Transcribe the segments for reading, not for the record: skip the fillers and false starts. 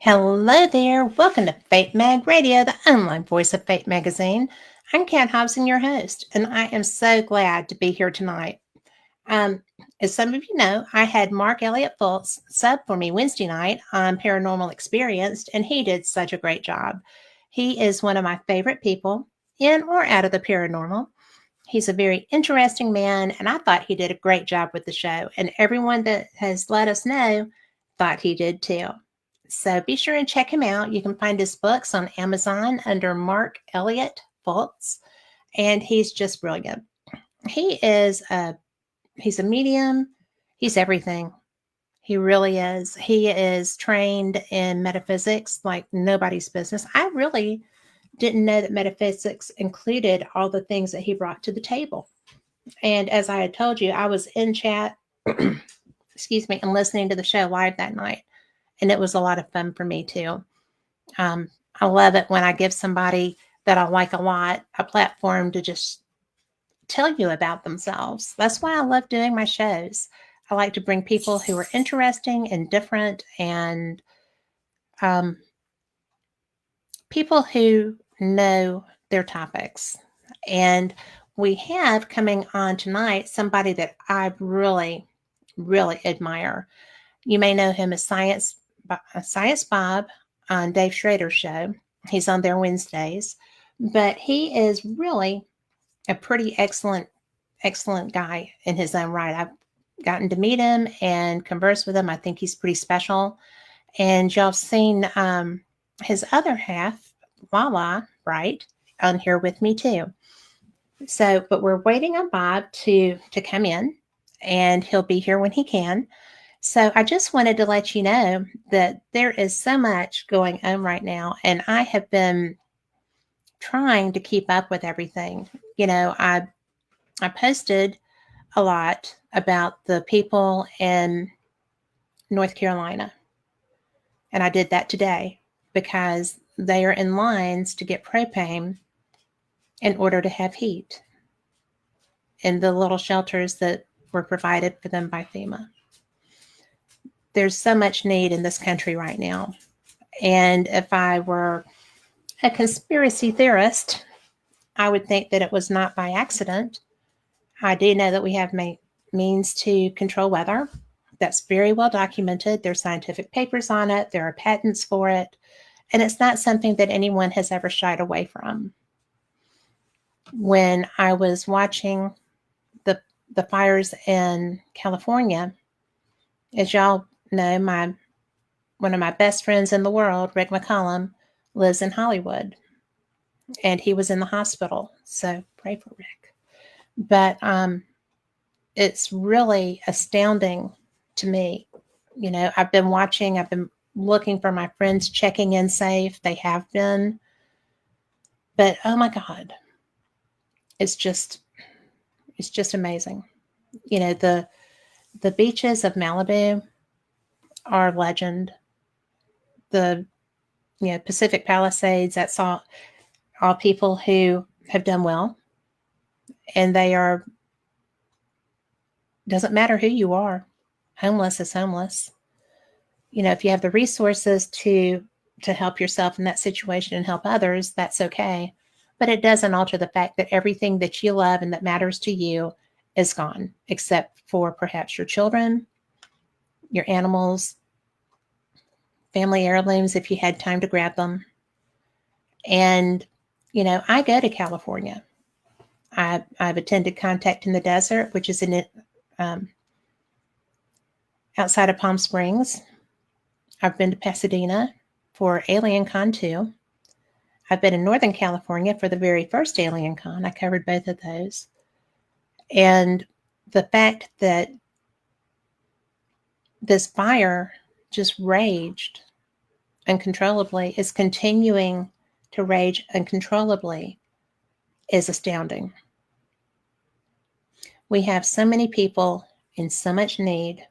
Hello there. Welcome to Fate Mag Radio, the online voice of Fate Magazine. I'm Kat Hobson, your host, and I am so glad to be here tonight. Um, as some of you know, I had Mark Elliott Fultz sub for me Wednesday night on Paranormal Experienced, and he did such a great job. He is one of my favorite people in or out of the paranormal. He's a very interesting man, and I thought he did a great job with the show, and everyone that has let us know thought he did too. So be sure and check him out. You can find his books on Amazon under Mark Elliott Fultz, and he's just brilliant. He is a he's a medium. He's everything. He really is. He is trained in metaphysics like nobody's business. I really didn't know that metaphysics included all the things that he brought to the table. And as I had told you, I was in chat, excuse me, and listening to the show live that night. And it was a lot of fun for me too. I love it when I give somebody that I like a lot a platform to just tell you about themselves. That's why I love doing my shows. I like to bring people who are interesting and different and um, people who know their topics. And we have coming on tonight somebody that I really, really admire. You may know him as Science Bob on Dave Schrader's show. He's on there Wednesdays, but he is really a pretty excellent guy in his own right. I've gotten to meet him and converse with him. I think he's pretty special. And y'all seen his other half, Lala, right, on here with me too. So, but we're waiting on Bob to come in, and he'll be here when he can. So I just wanted to let you know that there is so much going on right now, and I have been trying to keep up with everything. I posted a lot about the people in North Carolina, and I did that today because they are in lines to get propane in order to have heat in the little shelters that were provided for them by FEMA. There's so much need in this country right now. And if I were a conspiracy theorist, I would think that it was not by accident. I do know that we have means to control weather. That's very well documented. There's scientific papers on it, there are patents for it, and it's not something that anyone has ever shied away from. When I was watching the fires in California, as y'all know, one of my best friends in the world, Rick McCollum, lives in Hollywood, and he was in the hospital. So pray for Rick. But it's really astounding to me. I've been looking for my friends checking in safe. They have been. But oh my God, it's just amazing. The beaches of Malibu are legend. The Pacific Palisades, that's all people who have done well, and they are, doesn't matter who you are, homeless is homeless. If you have the resources to help yourself in that situation and help others, that's okay. But it doesn't alter the fact that everything that you love and that matters to you is gone, except for perhaps your children, your animals, family heirlooms if you had time to grab them. And I go to California. I've attended Contact in the Desert, which is um, outside of Palm Springs. I've been to Pasadena for Alien Con 2. I've been in Northern California for the very first Alien Con. I covered both of those. And the fact that this fire just raged uncontrollably, is continuing to rage uncontrollably, is astounding. We have so many people in so much need.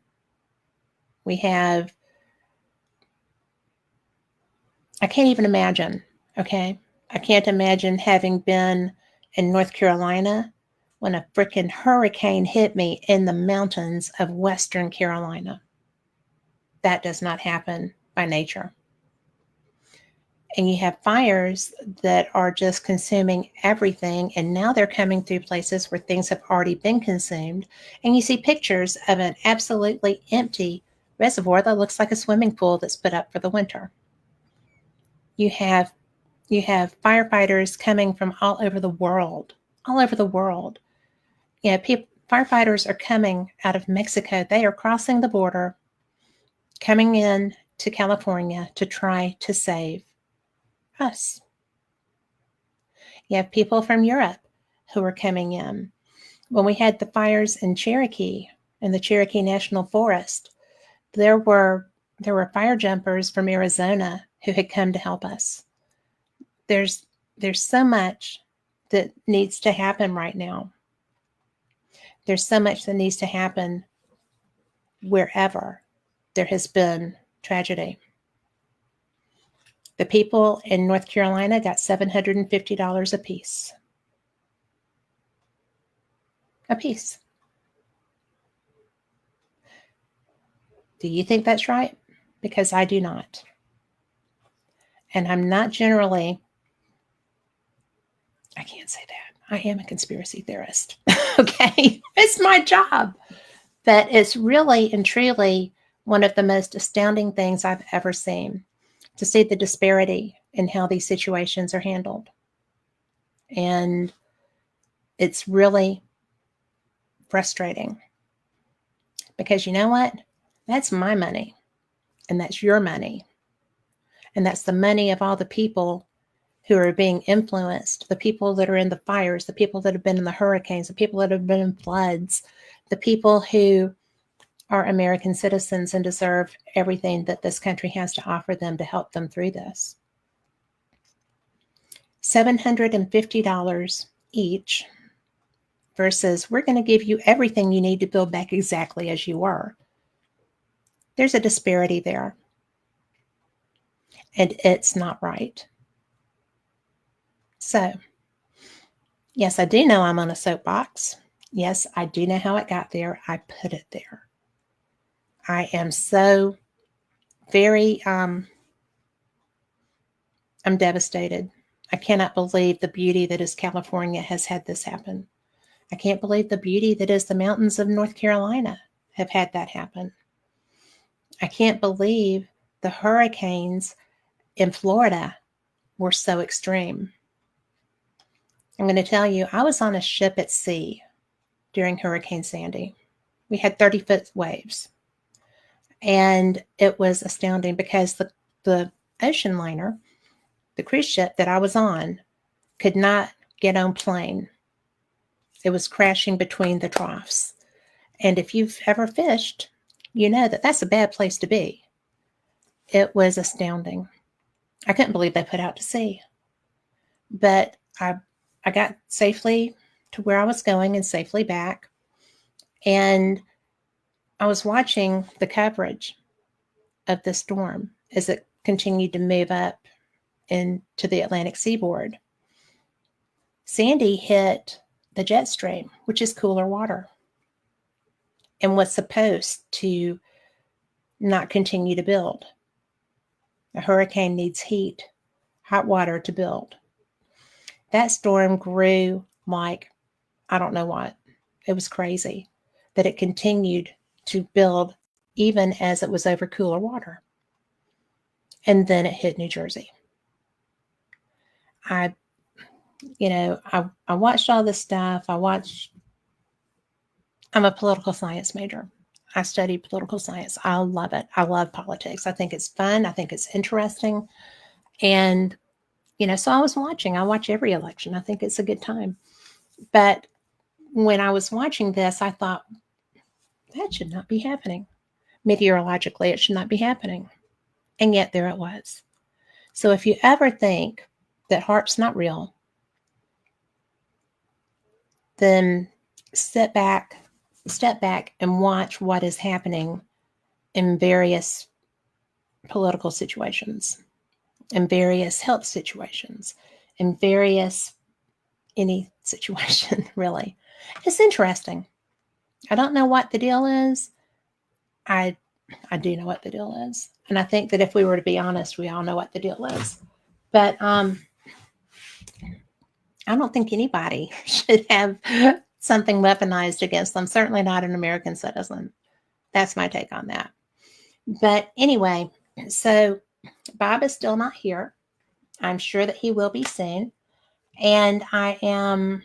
I can't even imagine, okay? I can't imagine having been in North Carolina when a freaking hurricane hit me in the mountains of Western Carolina. That does not happen by nature. And you have fires that are just consuming everything. And now they're coming through places where things have already been consumed. And you see pictures of an absolutely empty reservoir that looks like a swimming pool that's put up for the winter. You have firefighters coming from all over the world, all over the world. Firefighters are coming out of Mexico. They are crossing the border, coming in to California to try to save us. You have people from Europe who are coming in. When we had the fires in Cherokee, in the Cherokee National Forest, there were fire jumpers from Arizona who had come to help us. There's so much that needs to happen right now. There's so much that needs to happen wherever there has been tragedy. The people in North Carolina got $750 a piece. A piece. Do you think that's right? Because I do not. And I'm not generally, I can't say that. I am a conspiracy theorist. Okay? It's my job. But it's really and truly one of the most astounding things I've ever seen, to see the disparity in how these situations are handled. And it's really frustrating, because you know what? That's my money, and that's your money, and that's the money of all the people who are being influenced, the people that are in the fires, the people that have been in the hurricanes, the people that have been in floods, the people who are American citizens and deserve everything that this country has to offer them to help them through this. $750 each versus we're going to give you everything you need to build back exactly as you were. There's a disparity there. And it's not right. So, yes, I do know I'm on a soapbox. Yes, I do know how it got there. I put it there. I am so very, I'm devastated. I cannot believe the beauty that is California has had this happen. I can't believe the beauty that is the mountains of North Carolina have had that happen. I can't believe the hurricanes in Florida were so extreme. I'm going to tell you, I was on a ship at sea during Hurricane Sandy. We had 30-foot waves. And it was astounding because the ocean liner, the cruise ship that I was on, could not get on plane. It was crashing between the troughs. And if you've ever fished, you know that that's a bad place to be. It was astounding. I couldn't believe they put out to sea. But I got safely to where I was going and safely back. And I was watching the coverage of the storm as it continued to move up into the Atlantic seaboard. Sandy hit the jet stream, which is cooler water, and was supposed to not continue to build. A hurricane needs heat, hot water to build. That storm grew like, I don't know what. It was crazy that it continued to build even as it was over cooler water. And then it hit New Jersey. I watched all this stuff. I'm a political science major. I study political science. I love it. I love politics. I think it's fun. I think it's interesting. And, so I watch every election. I think it's a good time. But when I was watching this, I thought, that should not be happening. Meteorologically, it should not be happening. And yet there it was. So if you ever think that HAARP's not real, then step back and watch what is happening in various political situations, in various health situations, in various any situation, really. It's interesting. I don't know what the deal is. I do know what the deal is. And I think that if we were to be honest, we all know what the deal is. But I don't think anybody should have something weaponized against them, certainly not an American citizen. That's my take on that. But anyway, so Bob is still not here. I'm sure that he will be soon. And I am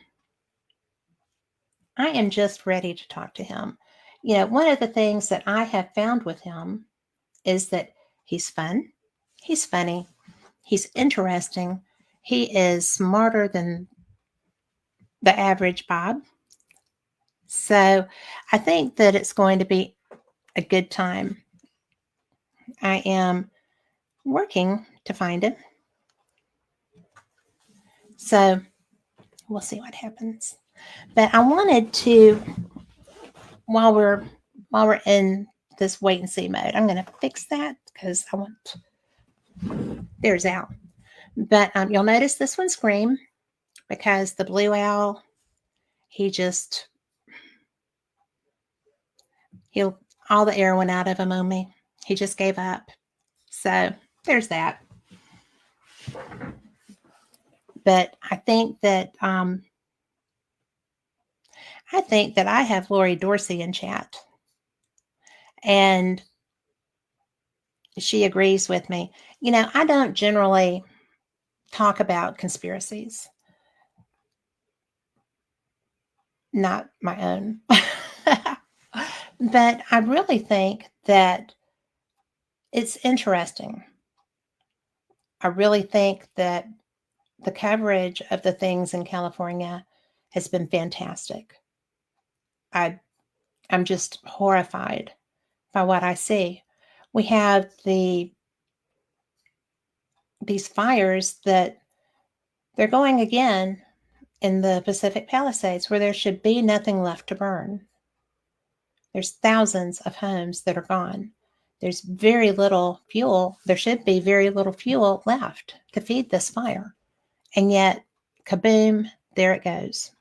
just ready to talk to him. You know, one of the things that I have found with him is that he's fun, he's funny, he's interesting, he is smarter than the average Bob. So I think that it's going to be a good time. I am working to find him. So we'll see what happens. But I wanted to, while we're in this wait and see mode, I'm going to fix that because I want. There's Al. But you'll notice this one scream because the blue owl, he all the air went out of him on me. He just gave up. So there's that. But I think that I have Lori Dorsey in chat, and she agrees with me. You know, I don't generally talk about conspiracies, not my own. But I really think that it's interesting. I really think that the coverage of the things in California has been fantastic. I'm just horrified by what I see. We have these fires that they're going again in the Pacific Palisades where there should be nothing left to burn. There's thousands of homes that are gone. There's very little fuel. There should be very little fuel left to feed this fire. And yet, kaboom, there it goes.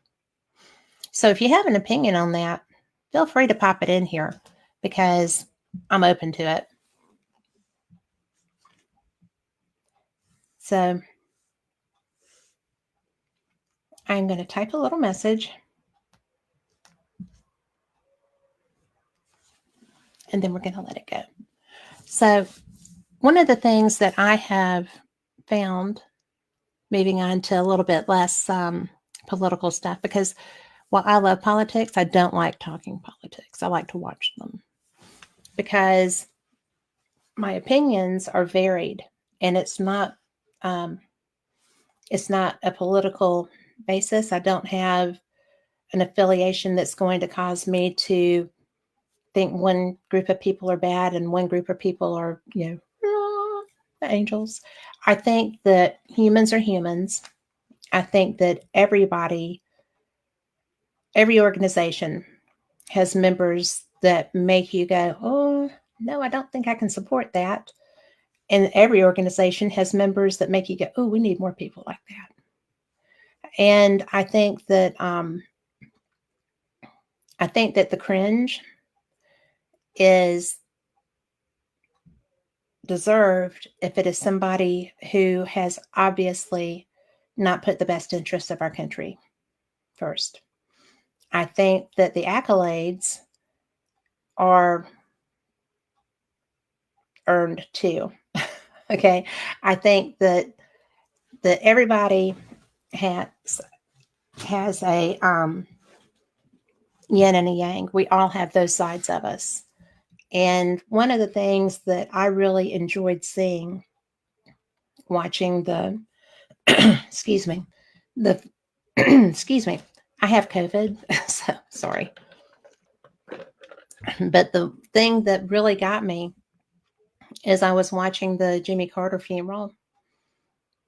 So if you have an opinion on that, feel free to pop it in here because I'm open to it. So I'm going to type a little message. And then we're going to let it go. So one of the things that I have found, moving on to a little bit less political stuff, because while I love politics, I don't like talking politics. I like to watch them because my opinions are varied, and it's not a political basis. I don't have an affiliation that's going to cause me to think one group of people are bad and one group of people are, the angels. I think that humans are humans. I think that every organization has members that make you go, oh, no, I don't think I can support that. And every organization has members that make you go, oh, we need more people like that. And I think that the cringe is deserved if it is somebody who has obviously not put the best interests of our country first. I think that the accolades are earned too. Okay. I think that everybody has a yin and a yang. We all have those sides of us. And one of the things that I really enjoyed seeing watching the excuse me, excuse me, I have COVID, so sorry. But the thing that really got me as I was watching the Jimmy Carter funeral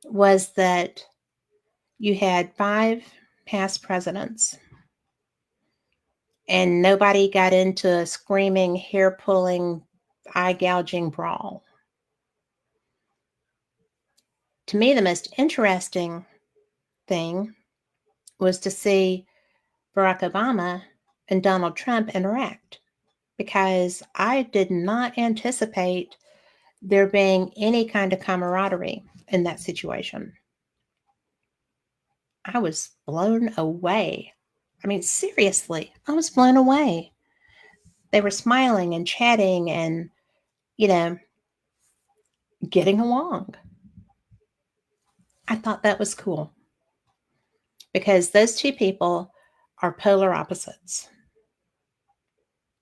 was that you had 5 past presidents and nobody got into a screaming, hair pulling, eye gouging brawl. To me, the most interesting thing was to see Barack Obama and Donald Trump interact, because I did not anticipate there being any kind of camaraderie. in that situation. I was blown away. I mean, seriously, I was blown away. They were smiling and chatting and, you know, getting along. I thought that was cool because those two people are polar opposites.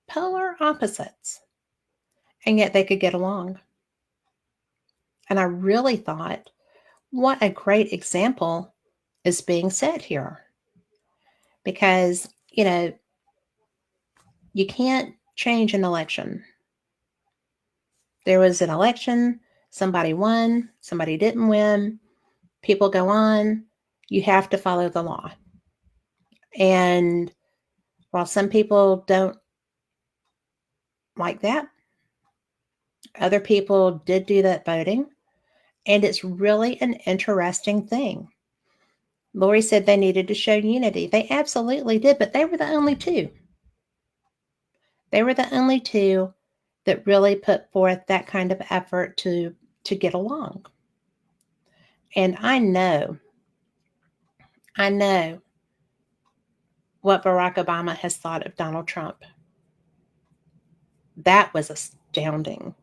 Polar opposites. And yet they could get along. And I really thought, what a great example is being set here. Because, you can't change an election. There was an election, somebody won, somebody didn't win, people go on, you have to follow the law. And while some people don't like that, other people did do that voting, and it's really an interesting thing. Lori said they needed to show unity. They absolutely did, but they were the only two. They were the only two that really put forth that kind of effort to get along. And I know what Barack Obama has thought of Donald Trump. That was astounding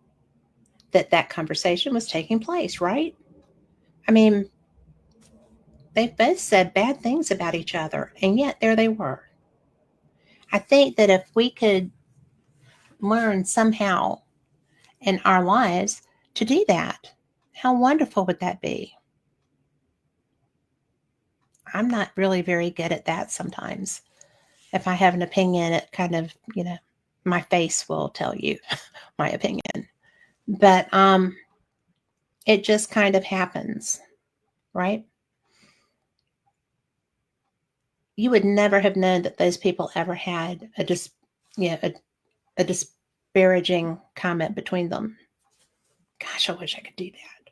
that conversation was taking place, right? I mean, they both said bad things about each other, and yet there they were. I think that if we could learn somehow in our lives to do that, how wonderful would that be? I'm not really very good at that sometimes. If I have an opinion, it kind of, my face will tell you my opinion. But it just kind of happens, right? You would never have known that those people ever had a disparaging comment between them. Gosh, I wish I could do that.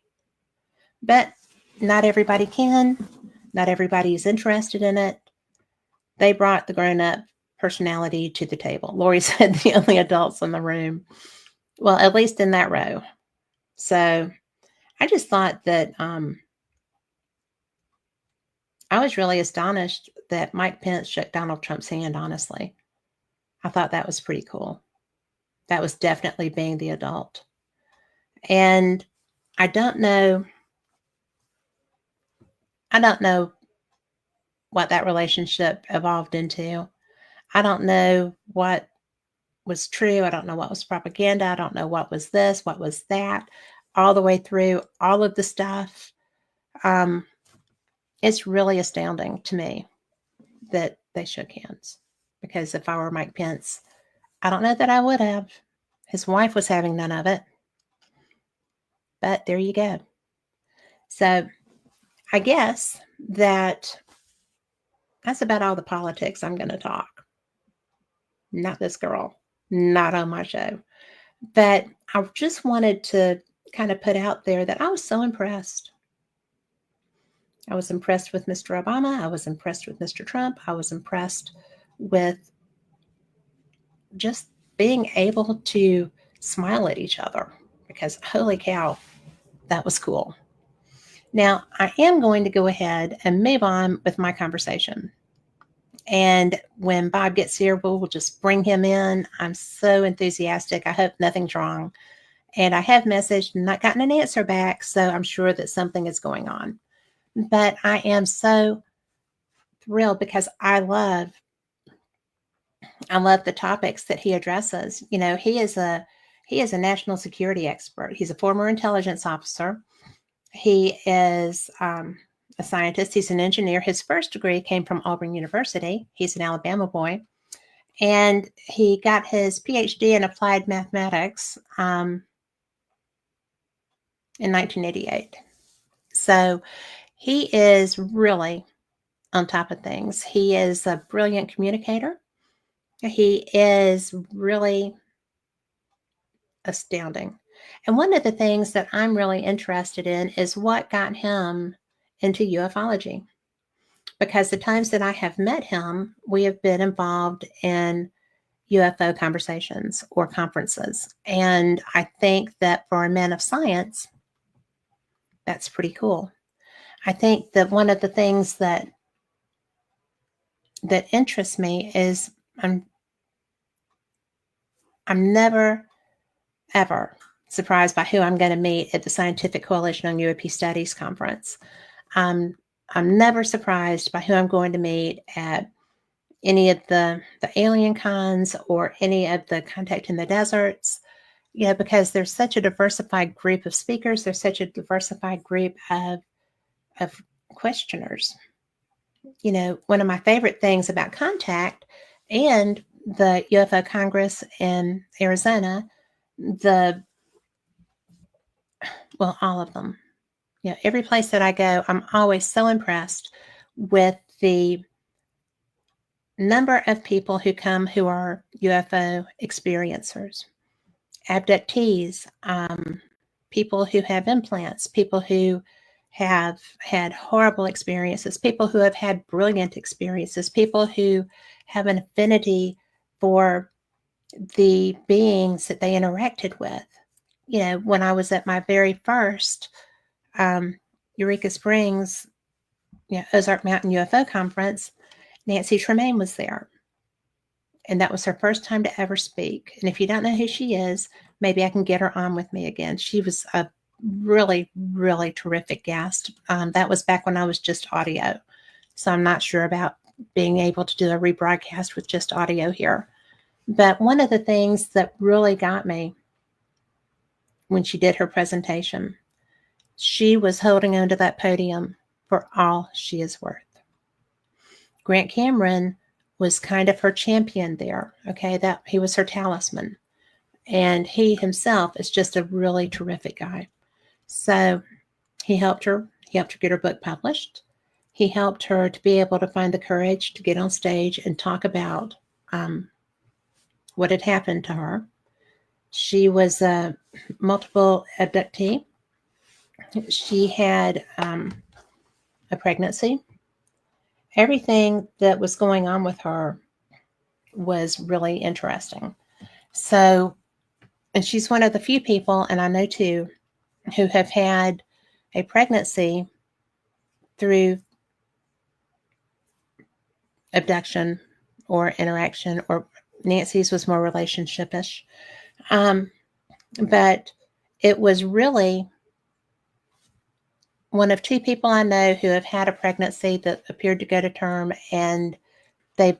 But not everybody can. Not everybody is interested in it. They brought the grown-up personality to the table. Lori said the only adults in the room. Well, at least in that row. So I just thought that I was really astonished that Mike Pence shook Donald Trump's hand, honestly. I thought that was pretty cool. That was definitely being the adult. And I don't know what that relationship evolved into. I don't know what was true. I don't know what was propaganda. I don't know what was this, what was that, all the way through all of the stuff. It's really astounding to me that they shook hands, because if I were Mike Pence, I don't know that I would have. His wife was having none of it. But there you go. So I guess that's about all the politics I'm going to talk. Not this girl, not on my show. But I just wanted to kind of put out there that I was so impressed. I was impressed with Mr. Obama. I was impressed with Mr. Trump. I was impressed with just being able to smile at each other, because holy cow, that was cool. Now, I am going to go ahead and move on with my conversation. And when Bob gets here, we'll just bring him in. I'm so enthusiastic. I hope nothing's wrong. And I have messaged and not gotten an answer back, so I'm sure that something is going on. But I am so thrilled because I love the topics that he addresses. He is a national security expert. He's a former intelligence officer. He is a scientist. He's an engineer. His first degree came from Auburn University. He's an Alabama boy. And he got his PhD in applied mathematics in 1988. So he is really on top of things. He is a brilliant communicator. He is really astounding. And one of the things that I'm really interested in is what got him into ufology. Because the times that I have met him, we have been involved in UFO conversations or conferences. And I think that for a man of science, That's pretty cool. I think that one of the things that interests me is I'm never ever surprised by who I'm going to meet at the Scientific Coalition on UAP Studies conference. I'm never surprised by who I'm going to meet at any of the alien cons or any of the Contact in the Deserts, because there's such a diversified group of speakers. There's such a diversified group of questioners. One of my favorite things about Contact and the UFO Congress in Arizona, all of them, every place that I go, I'm always so impressed with the number of people who come who are UFO experiencers, abductees, people who have implants, people who have had horrible experiences, people who have had brilliant experiences, people who have an affinity for the beings that they interacted with. When I was at my very first Eureka Springs, Ozark Mountain UFO conference, Nancy Tremaine was there. And that was her first time to ever speak. And if you don't know who she is, maybe I can get her on with me again. She was a really, really terrific guest. That was back when I was just audio. So I'm not sure about being able to do a rebroadcast with just audio here. But one of the things that really got me when she did her presentation, she was holding onto that podium for all she is worth. Grant Cameron was kind of her champion there. Okay, that he was her talisman. And he himself is just a really terrific guy. So he helped her get her book published. He helped her to be able to find the courage to get on stage and talk about what had happened to her. She was a multiple abductee. She had a pregnancy. Everything that was going on with her was really interesting. So, and she's one of the few people, and I know too, who have had a pregnancy through abduction or interaction, or Nancy's was more relationship-ish. But it was really one of two people I know who have had a pregnancy that appeared to go to term, and they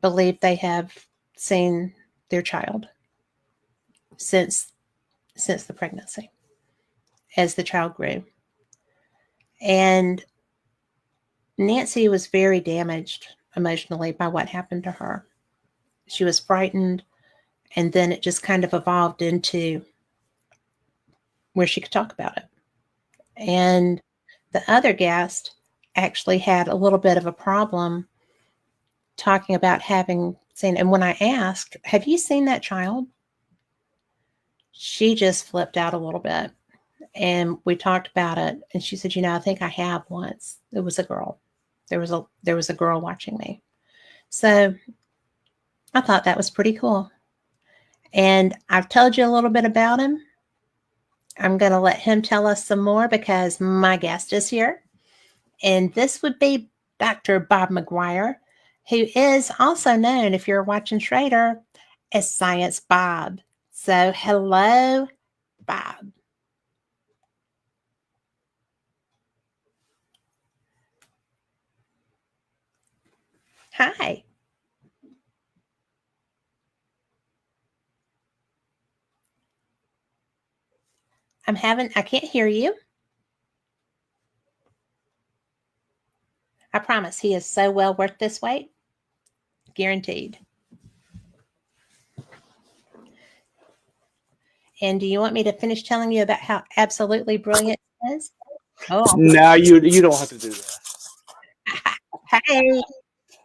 believe they have seen their child since the pregnancy, as the child grew. And Nancy was very damaged emotionally by what happened to her. She was frightened, and then it just kind of evolved into where she could talk about it. And the other guest actually had a little bit of a problem talking about having seen, and when I asked, have you seen that child? She just flipped out a little bit, and we talked about it, and she said, I think I have once. It was a girl. There was a girl watching me. So I thought that was pretty cool. And I've told you a little bit about him. I'm going to let him tell us some more because my guest is here. And this would be Dr. Bob McGuire, who is also known, if you're watching Schrader, as Science Bob. So hello, Bob. Hi. I can't hear you. I promise he is so well worth this wait. Guaranteed. And do you want me to finish telling you about how absolutely brilliant it is? Oh, no, you don't have to do that. Hey.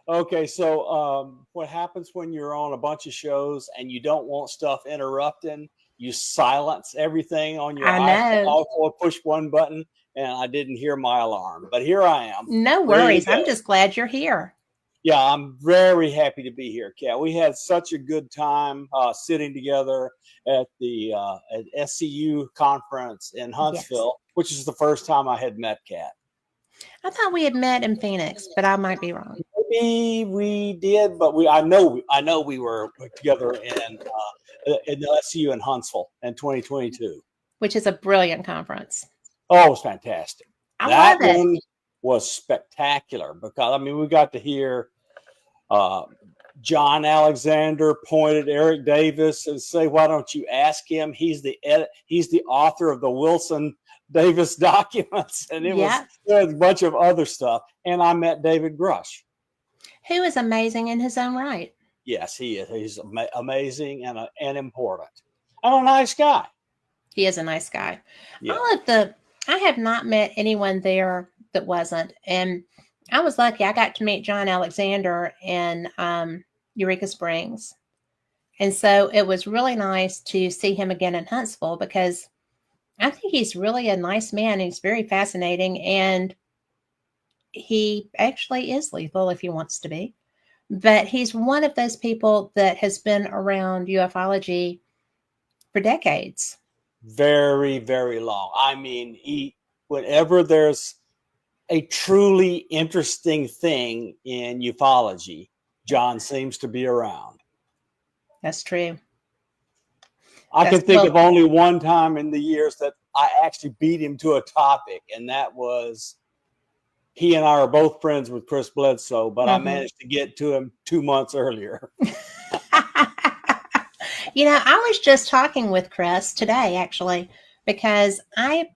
Okay, so what happens when you're on a bunch of shows and you don't want stuff interrupting? You silence everything on your iPhone. Also push one button, and I didn't hear my alarm, but here I am. No worries. I'm just glad you're here. Yeah, I'm very happy to be here, Kat. We had such a good time sitting together at the at SCU conference in Yes. Huntsville, which is the first time I had met Kat. I thought we had met in Phoenix, but I might be wrong. Maybe we did, but I know we were together in the SCU in Huntsville in 2022. Which is a brilliant conference. Oh, it was fantastic. I That love it. one was spectacular because I mean we got to hear John Alexander point at Eric Davis and say, "Why don't you ask him? He's the author of the Wilson Davis documents," and it was a bunch of other stuff. And I met David Grush, who is amazing in his own right. Yes, he is. He's amazing and important, and a nice guy. He is a nice guy. Yeah. I have not met anyone there that wasn't, and I was lucky. I got to meet John Alexander in Eureka Springs. And so it was really nice to see him again in Huntsville because I think he's really a nice man. He's very fascinating. And he actually is lethal if he wants to be. But he's one of those people that has been around ufology for decades. Very, very long. I mean, whenever there's a truly interesting thing in ufology, John seems to be around. That's true. I can think of only one time in the years that I actually beat him to a topic, and that was he and I are both friends with Chris Bledsoe, but I managed to get to him 2 months earlier. I was just talking with Chris today, actually, because I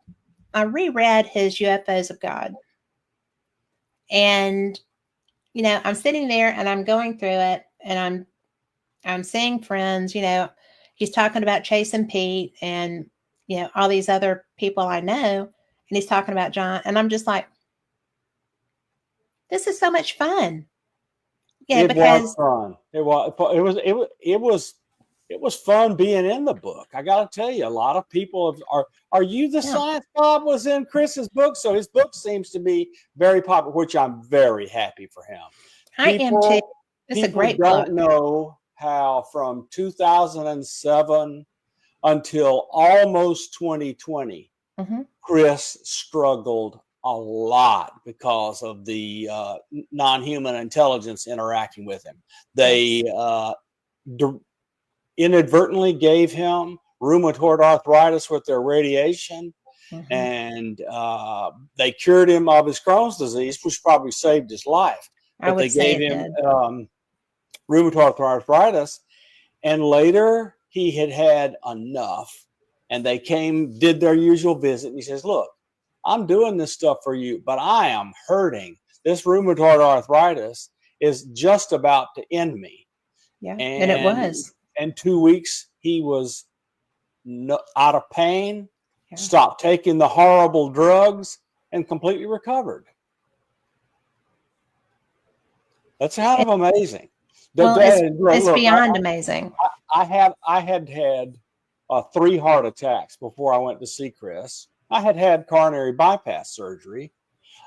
reread his UFOs of God. And, I'm sitting there and I'm going through it and I'm seeing friends, he's talking about Chase and Pete and, all these other people I know. And he's talking about John. And I'm just like, this is so much fun. Yeah, it was fun. It was fun being in the book. I got to tell you, a lot of people are you the science Bob was in Chris's book? So his book seems to be very popular, which I'm very happy for him. I am too. It's a great book. Don't know how from 2007 until almost 2020, Chris struggled a lot because of the non-human intelligence interacting with him. They inadvertently gave him rheumatoid arthritis with their radiation, and they cured him of his Crohn's disease, which probably saved his life. But they gave him rheumatoid arthritis, and later he had enough, and they did their usual visit, and he says, "Look, I'm doing this stuff for you, but I am hurting. This rheumatoid arthritis is just about to end me." Yeah, and it was. In 2 weeks, he was out of pain, stopped taking the horrible drugs, and completely recovered. That's kind of amazing. Well, it's beyond amazing. I had 3 heart attacks before I went to see Chris. I had coronary bypass surgery,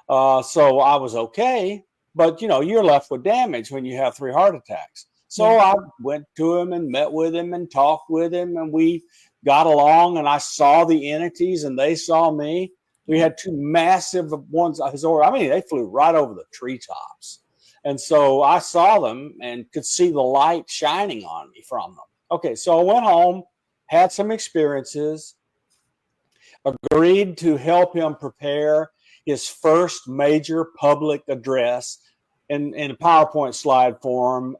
so I was okay. But you're left with damage when you have 3 heart attacks. So I went to him and met with him and talked with him, and we got along. And I saw the entities, and they saw me. We had 2 massive ones. They flew right over the treetops. And so I saw them and could see the light shining on me from them. Okay, so I went home, had some experiences, agreed to help him prepare his first major public address in a PowerPoint slide form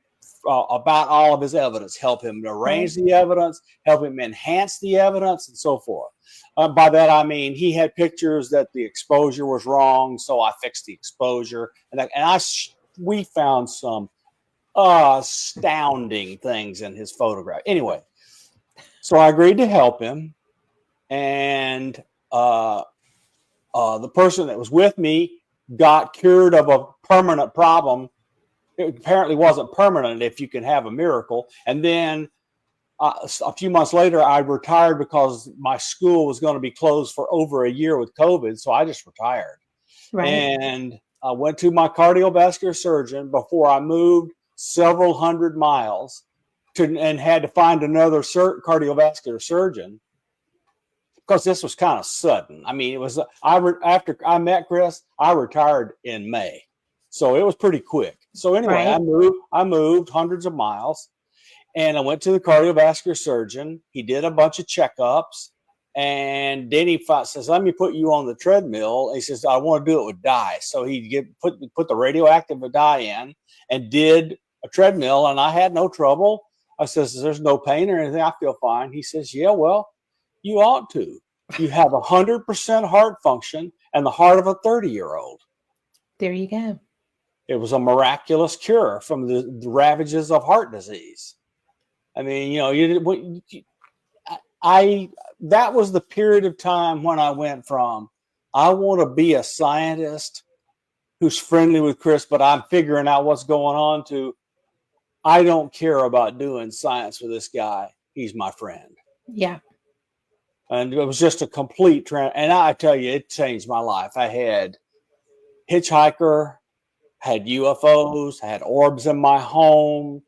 about all of his evidence, help him arrange the evidence, help him enhance the evidence, and so forth. By that, I mean he had pictures that the exposure was wrong, so I fixed the exposure. We found some astounding things in his photograph. Anyway, so I agreed to help him, and the person that was with me got cured of a permanent problem. It apparently wasn't permanent if you can have a miracle. And then a few months later, I retired because my school was going to be closed for over a year with COVID. So I just retired. Right. And I went to my cardiovascular surgeon before I moved several hundred miles and had to find another cardiovascular surgeon because this was kind of sudden. I mean, it was after I met Chris, I retired in May, so it was pretty quick. So anyway, Right. I moved hundreds of miles, and I went to the cardiovascular surgeon. He did a bunch of checkups, and then he says, "Let me put you on the treadmill." And he says, "I want to do it with dye." So he put the radioactive dye in and did a treadmill, and I had no trouble. I says, "There's no pain or anything. I feel fine." He says, "Yeah, well, you ought to. You have 100% heart function and the heart of a 30-year-old." There you go. It was a miraculous cure from the ravages of heart disease. I mean, that was the period of time when I went from, I want to be a scientist who's friendly with Chris, but I'm figuring out what's going on, to I don't care about doing science with this guy. He's my friend. Yeah. And it was just a complete trend. And I tell you, it changed my life. I had hitchhiker, had UFOs, had orbs in my home,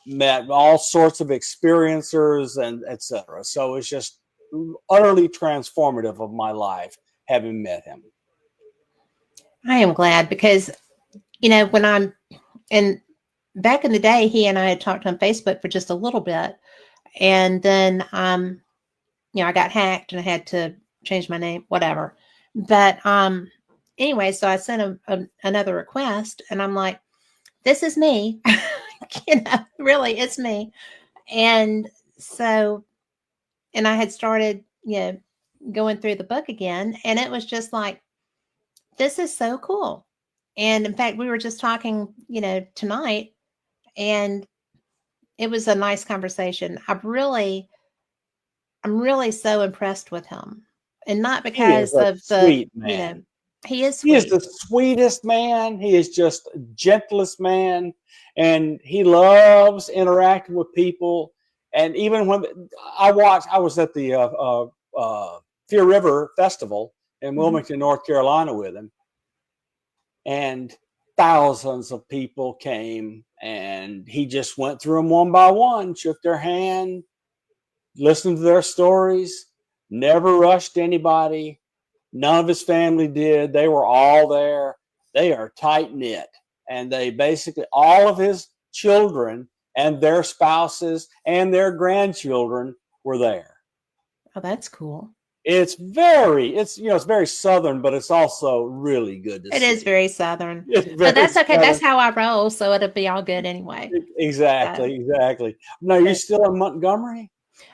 met all sorts of experiencers, and etc. So it's just utterly transformative of my life having met him. I am glad because, and back in the day, he and I had talked on Facebook for just a little bit. And then, I got hacked and I had to change my name, whatever. But anyway, so I sent another request and I'm like, this is me. Really, it's me. And so, and I had started, going through the book again. And it was just like, this is so cool. And in fact, we were just talking, tonight, and it was a nice conversation. I'm really so impressed with him. And not He is because a of sweet man. he is He is sweet. the sweetest man. He is just gentlest man. And he loves interacting with people. And even when I was at the Fear River Festival in Wilmington, North Carolina with him. And thousands of people came, and he just went through them one by one, shook their hand, listened to their stories, never rushed anybody. None of his family did. They were all there. They are tight knit. And they basically, all of his children and their spouses and their grandchildren were there. Oh, that's cool. It's very Southern, but it's also really good to see. It is very Southern. It's But that's okay. Southern. That's how I roll. So it'll be all good anyway. Exactly. Now, you're still in Montgomery?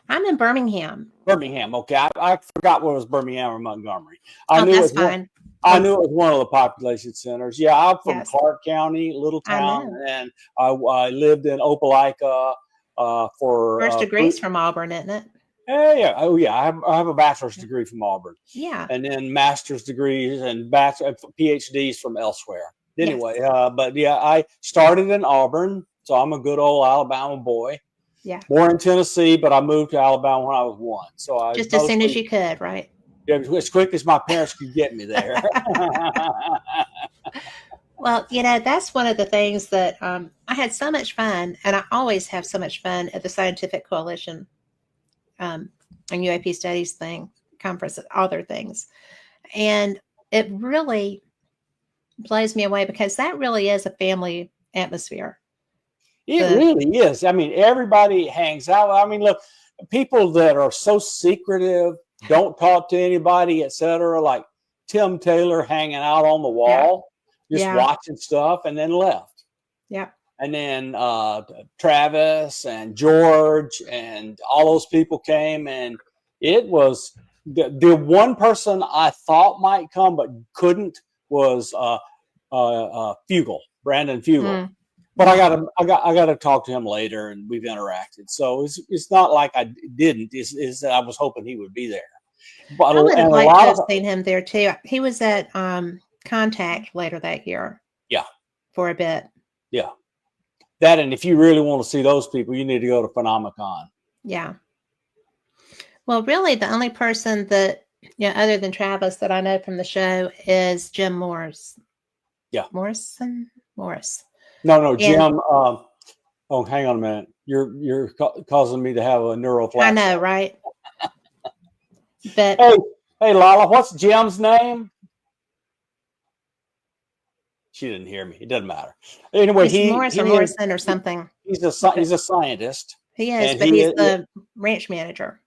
I'm in Birmingham. Birmingham. Okay. I forgot what was Birmingham or Montgomery. I knew that's it was fine. I knew it was one of the population centers. Yeah, I'm from Yes. Clark County, little town, and I lived in Opelika for First degrees from Auburn, isn't it? Yeah. Oh, yeah. I have a bachelor's degree from Auburn. Yeah. And then master's degrees and PhDs from elsewhere. Anyway, but yeah, I started in Auburn, so I'm a good old Alabama boy. Yeah. Born in Tennessee, but I moved to Alabama when I was 1. So I just as soon as you could, right? Yeah, as quick as my parents could get me there. Well, that's one of the things that I had so much fun, and I always have so much fun at the Scientific Coalition and UAP Studies conference, other things. And it really blows me away because that really is a family atmosphere. It really is. I mean, everybody hangs out. I mean, look, people that are so secretive, don't talk to anybody, etc., like Tim Taylor hanging out on the wall, just watching stuff, and then left. Yeah. And then Travis and George and all those people came, and it was the one person I thought might come but couldn't was Fugel, Brandon Fugel. But I got to talk to him later, and we've interacted. So it's not like I didn't. Is that I was hoping he would be there. But I would have liked to have seen him there too. He was at Contact later that year. Yeah. For a bit. Yeah. That, and if you really want to see those people, you need to go to Phenomicon. Yeah. Well, really, the only person that other than Travis that I know from the show is Jim Morris. Yeah. Morris. No, And Jim. Oh, hang on a minute. You're causing me to have a neural I flashback. know, right? But Hey, Lala, what's Jim's name? She didn't hear me. It doesn't matter. Anyway, he's Morris or Morrison or something. He's a scientist. He is, and but he's the ranch manager.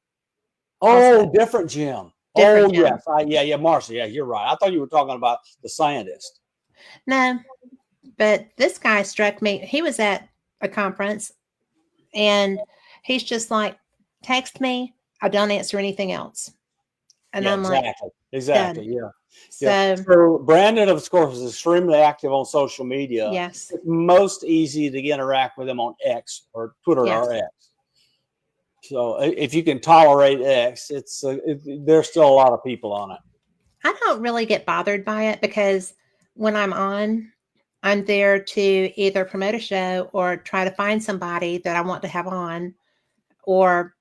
Oh, also. different Jim. Different Jim. Yes. Yeah, Marcia. Yeah, you're right. I thought you were talking about the scientist. No, but this guy struck me. He was at a conference and he's just like, text me. I don't answer anything else. And yeah, I'm exactly. Done. Yeah. So Brandon, of course, is extremely active on social media. Yes. It's most easy to interact with him on X or Twitter or X. So if you can tolerate X, there's still a lot of people on it. I don't really get bothered by it because when I'm on, I'm there to either promote a show or try to find somebody that I want to have on, or,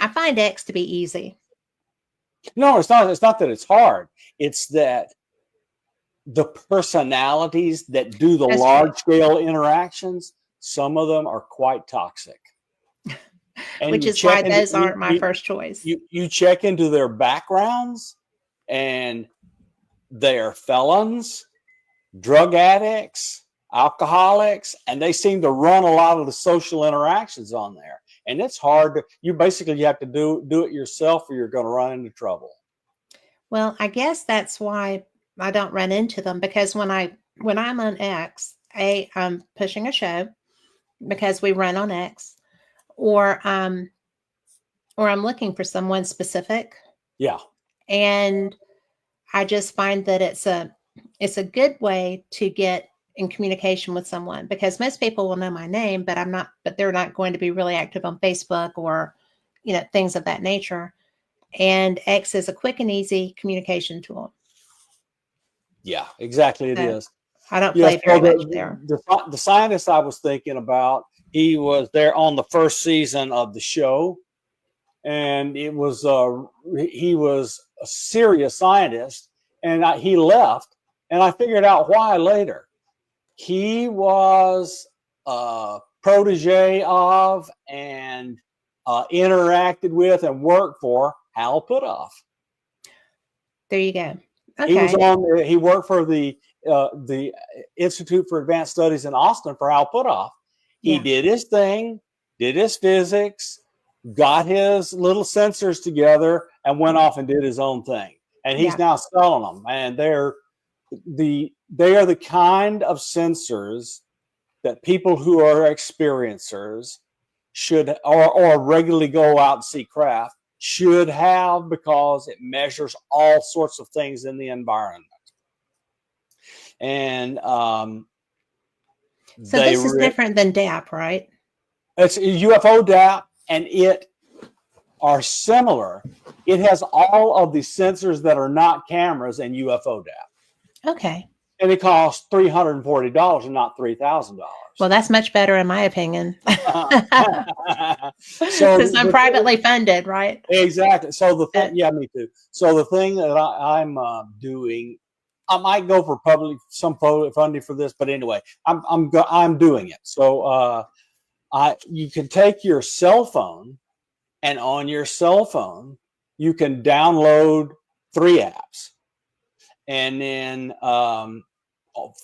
I find X to be easy. No, it's not. It's not that it's hard. It's that the personalities that do the large-scale interactions, some of them are quite toxic. Which is why those aren't my first choice. You check into their backgrounds, and they are felons, drug addicts, alcoholics, and they seem to run a lot of the social interactions on there. And it's hard. You have to do it yourself, or you're going to run into trouble. Well, I guess that's why I don't run into them, because when I'm on X, I'm pushing a show because we run on X, or I'm looking for someone specific. Yeah. And I just find that it's a good way to get in communication with someone, because most people will know my name, but they're not going to be really active on Facebook or, things of that nature. And X is a quick and easy communication tool. Yeah, exactly. It is. I don't play very much there. The scientist I was thinking about, he was there on the first season of the show, and he was a serious scientist, and he left, and I figured out why later. He was a protege of and interacted with and worked for Hal Puthoff. There you go. Okay. He worked for the Institute for Advanced Studies in Austin for Hal Puthoff. He did his thing, did his physics, got his little sensors together, and went off and did his own thing. And he's now selling them. And they are the kind of sensors that people who are experiencers should, or regularly go out and see craft, should have, because it measures all sorts of things in the environment. And so this is different than DAP, right? It's a UFO DAP, and it are similar. It has all of the sensors that are not cameras in UFO DAP. Okay. And it costs $340 and not $3,000. Well, that's much better in my opinion. So because I'm privately funded, right? Exactly. So the thing, me too. So the thing that I'm doing, I might go for some public funding for this, but anyway, I'm doing it. So you can take your cell phone, and on your cell phone you can download 3 apps, and then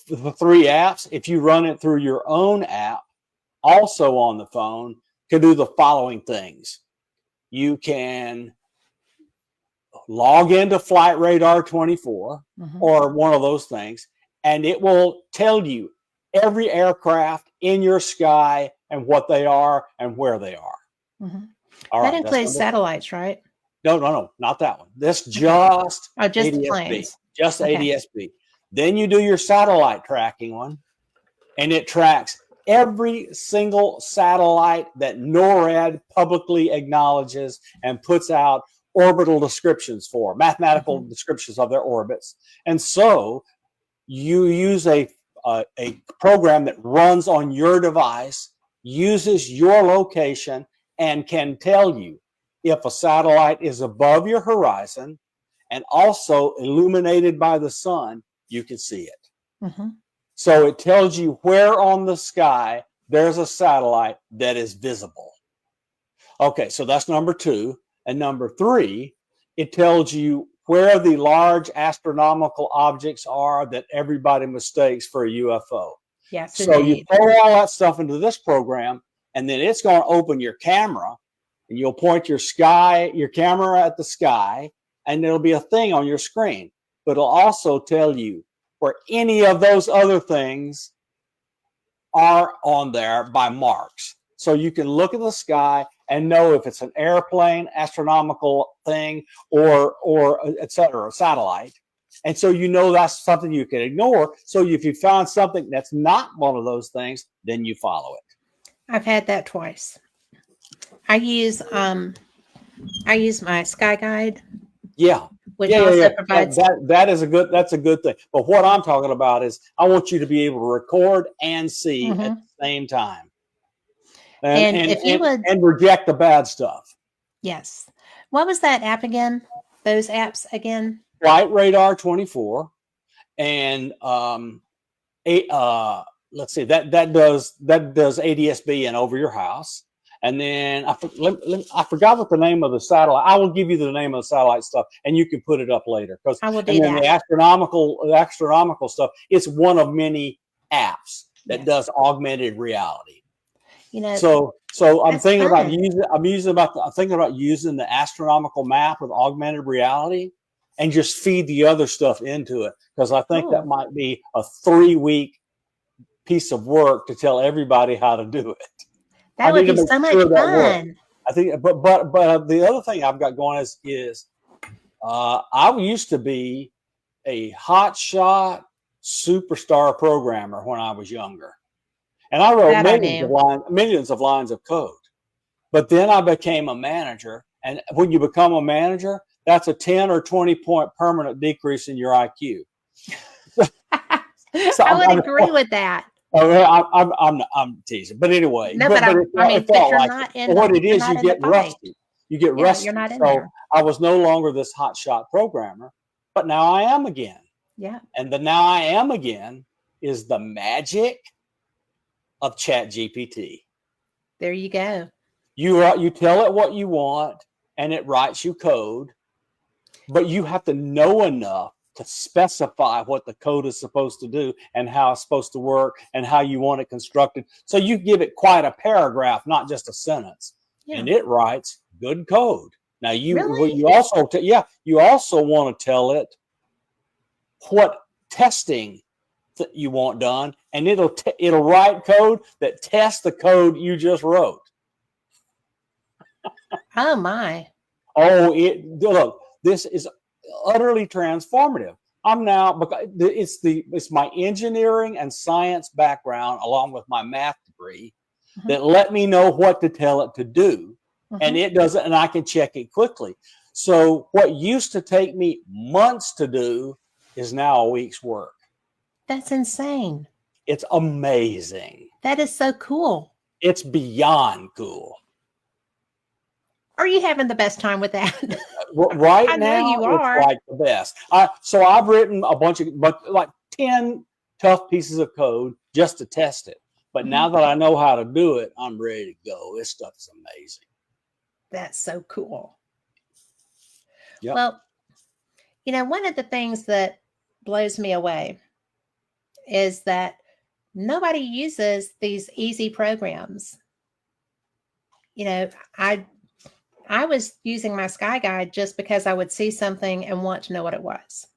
the 3 apps, if you run it through your own app, also on the phone, can do the following things. You can log into Flight Radar 24 or one of those things, and it will tell you every aircraft in your sky and what they are and where they are. All that includes satellites, right? No, not that one. This just ADS-B. Planes. Just ADS-B. Then you do your satellite tracking one, and it tracks every single satellite that NORAD publicly acknowledges and puts out orbital descriptions for, mathematical descriptions of their orbits. And so you use a program that runs on your device, uses your location, and can tell you if a satellite is above your horizon and also illuminated by the sun, you can see it. Mm-hmm. So it tells you where on the sky there's a satellite that is visible. Okay, so that's number 2. And number 3, it tells you where the large astronomical objects are that everybody mistakes for a UFO. Yes, So you indeed. throw all that stuff into this program, and then it's going to open your camera, and you'll point your camera at the sky, and there'll be a thing on your screen. But it'll also tell you where any of those other things are on there by marks. So you can look at the sky and know if it's an airplane, astronomical thing, or et cetera, a satellite. And so you know that's something you can ignore. So if you found something that's not one of those things, then you follow it. I've had that twice. I use my Sky Guide, Yeah. which also provides. That's a good thing. But what I'm talking about is I want you to be able to record and see at the same time. And if you would, and reject the bad stuff. yes. What was that app again? Those apps again? Flight Radar 24, and let's see, that does ADS-B and over your house. And then I forgot what the name of the satellite. I will give you the name of the satellite stuff, and you can put it up later. Because I will do and then that. The astronomical stuff. It's one of many apps that does augmented reality. You know, so I'm thinking fun. I'm thinking about using the astronomical map with augmented reality and just feed the other stuff into it, because I think that might be a 3-week piece of work to tell everybody how to do it. That would be so much fun. I think, but the other thing I've got going is I used to be a hotshot superstar programmer when I was younger. And I wrote millions of lines of code. But then I became a manager. And when you become a manager, that's a 10 or 20 point permanent decrease in your IQ. So I would agree with that. I'm teasing. But anyway. No, but you're not in. What it is, you get rusty. You get rusty. You're not in there. I was no longer this hotshot programmer, but now I am again. Yeah. And the now I am again is the magic of ChatGPT. There you go. You tell it what you want, and it writes you code, but you have to know enough to specify what the code is supposed to do and how it's supposed to work and how you want it constructed. So you give it quite a paragraph, not just a sentence, and it writes good code. Now you also want to tell it what testing that you want done, and it'll write code that tests the code you just wrote. Oh my! Look, this is utterly transformative. It's my engineering and science background along with my math degree that let me know what to tell it to do, and it does it, and I can check it quickly. So what used to take me months to do is now a week's work. That's insane. It's amazing. That is so cool. It's beyond cool. Are you having the best time with that? Right I now, know you are. It's like the best. So I've written a bunch of, like 10 tough pieces of code just to test it. But now that I know how to do it, I'm ready to go. This stuff is amazing. That's so cool. Yep. Well, one of the things that blows me away is that nobody uses these easy programs. I was using my Sky Guide just because I would see something and want to know what it was,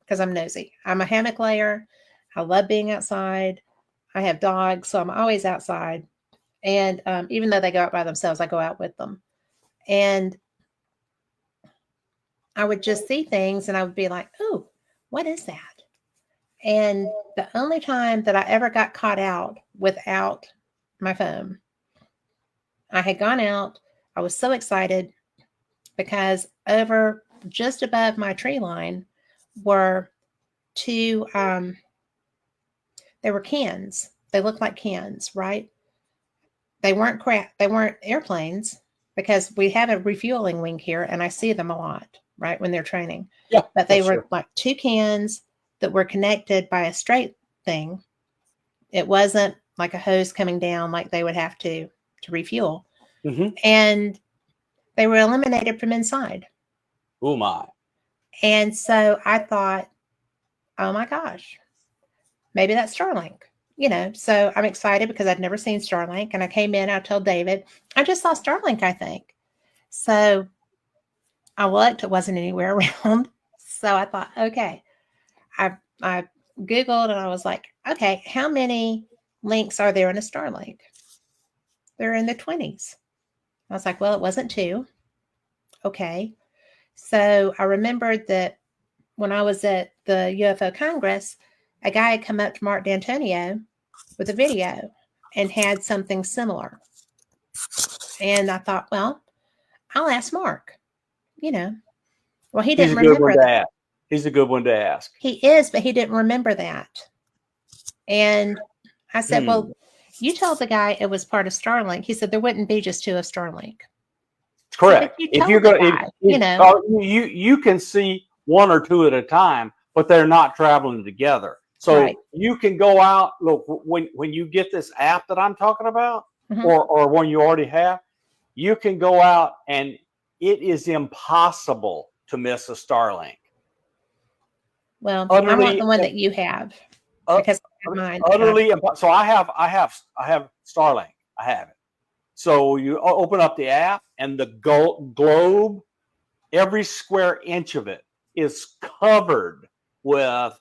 because I'm nosy. I'm a hammock layer. I love being outside. I have dogs, so I'm always outside. And even though they go out by themselves, I go out with them. And I would just see things and I would be like, oh, what is that? And the only time that I ever got caught out without my phone, I had gone out. I was so excited because over just above my tree line were two, they were cans. They looked like cans, right? They weren't airplanes. because we have a refueling wing here and I see them a lot, right, when they're training. Yeah, But they were sure. like two cans that were connected by a straight thing. It wasn't like a hose coming down like they would have to refuel. Mm-hmm. And they were eliminated from inside. Oh my. And so I thought, oh my gosh, maybe that's Starlink. So I'm excited because I'd never seen Starlink. And I came in, I told David, I just saw Starlink, I think. So I looked, it wasn't anywhere around. So I thought, okay. I Googled and I was like, okay, how many links are there in a Starlink? They're in the 20s. I was like, well, it wasn't 2. Okay. So I remembered that when I was at the UFO Congress, a guy had come up to Mark D'Antonio with a video and had something similar. And I thought, well, I'll ask Mark. Well, he didn't remember that. He's a good one to ask. He is, but he didn't remember that. And I said, well, you told the guy it was part of Starlink. He said there wouldn't be just 2 of Starlink. Correct. So if you're going, you can see 1 or 2 at a time, but they're not traveling together. So you can go out. Look, when you get this app that I'm talking about, or one you already have, you can go out and it is impossible to miss a Starlink. Well, I want the one that you have because I have mine. Utterly impossible. So I have Starlink. I have it. So you open up the app and the globe, every square inch of it is covered with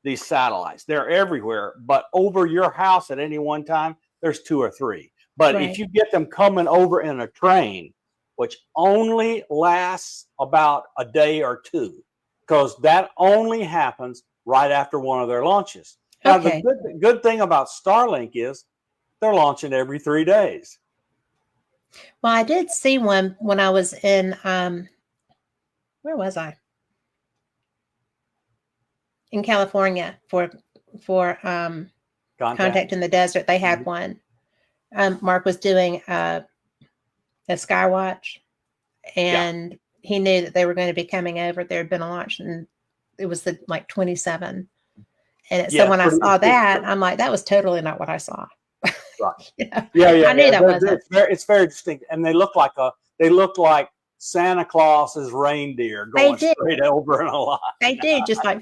these satellites. They're everywhere, but over your house at any one time, there's 2 or 3. But if you get them coming over in a train, which only lasts about a day or 2, because that only happens right after one of their launches. Now, the good thing about Starlink is they're launching every 3 days. Well, I did see one when I was in, where was I? In California for Contact in the Desert. They had one. Mark was doing a Skywatch, and he knew that they were going to be coming over. There had been a launch, and it was the 27. And so when I saw that, I'm like, that was totally not what I saw. Right. I knew that wasn't. It's very distinct, and they look like Santa Claus's reindeer going straight over in a line. They do, just like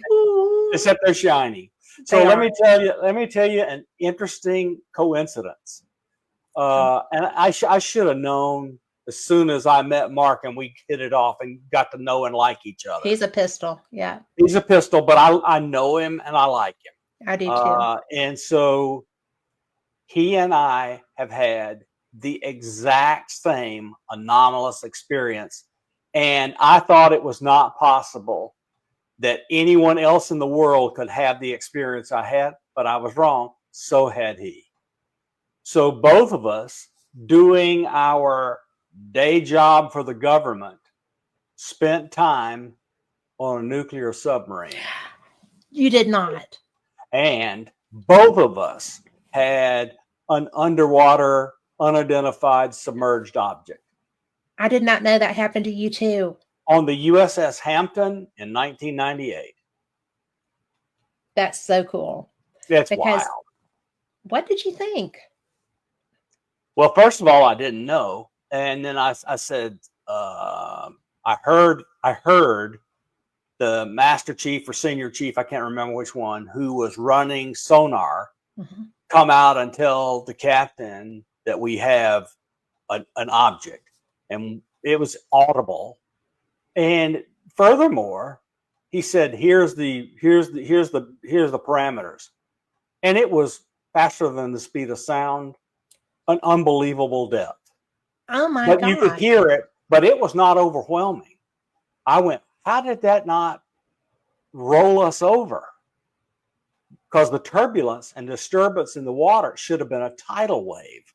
except they're shiny. So let me tell you an interesting coincidence. And I should have known as soon as I met Mark and we hit it off and got to know and like each other. He's a pistol. Yeah. He's a pistol, but I know him and I like him. I do too. And so he and I have had the exact same anomalous experience. And I thought it was not possible that anyone else in the world could have the experience I had, but I was wrong. So had he. So both of us, doing our day job for the government, spent time on a nuclear submarine. You did not. And both of us had an underwater, unidentified, submerged object. I did not know that happened to you too. On the USS Hampton in 1998. That's so cool. That's wild. What did you think? Well, first of all, I didn't know. And then I said, I heard the master chief or senior chief, I can't remember which one, who was running sonar, come out and tell the captain that we have an object. And it was audible. And furthermore, he said, here's the parameters. And it was faster than the speed of sound, an unbelievable depth. Oh my God. But you could hear it, but it was not overwhelming. I went, how did that not roll us over? Because the turbulence and disturbance in the water should have been a tidal wave.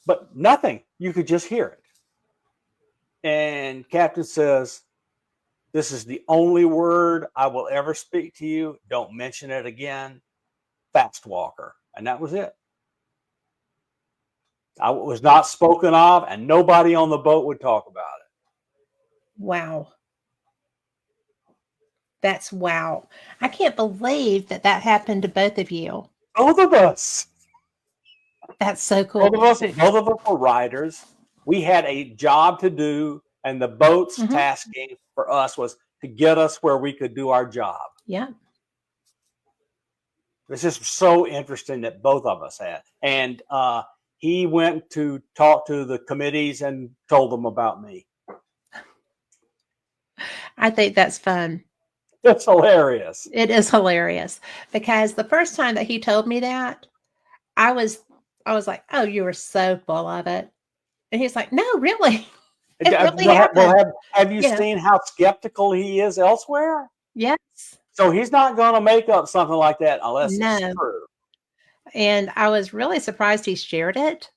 But nothing. You could just hear it. And Captain says, this is the only word I will ever speak to you. Don't mention it again. Fast walker. And that was it. I was not spoken of, and nobody on the boat would talk about it. Wow. That's wow. I can't believe that that happened to both of you. Both of us. That's so Both cool. of us were riders. We had a job to do, and the boat's Mhm. tasking for us was to get us where we could do our job. Yeah. It's just so interesting that both of us had. And he went to talk to the committees and told them about me. I think that's fun. It's hilarious. It is hilarious because the first time that he told me that, I was like, "Oh, you were so full of it." And he's like, "No, really. It really happened." Have you You know? seen how skeptical he is elsewhere? Yes. So he's not going to make up something like that unless it's No. true. And I was really surprised he shared it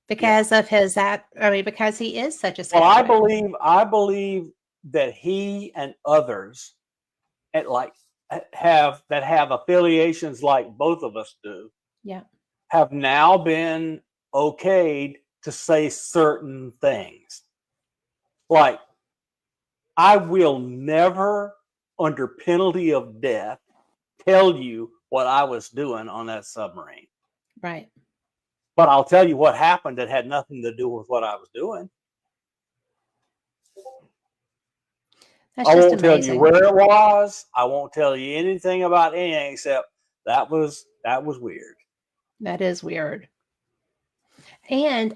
because of because he is such a Well, I skeptic. believe that he and others have affiliations like both of us do, Yeah. have now been okayed to say certain things. Like, I will never, under penalty of death, tell you what I was doing on that submarine. Right. But I'll tell you what happened that had nothing to do with what I was doing. That's I just won't tell you amazing. where it was. I won't tell you anything about anything except that was weird. That is weird. And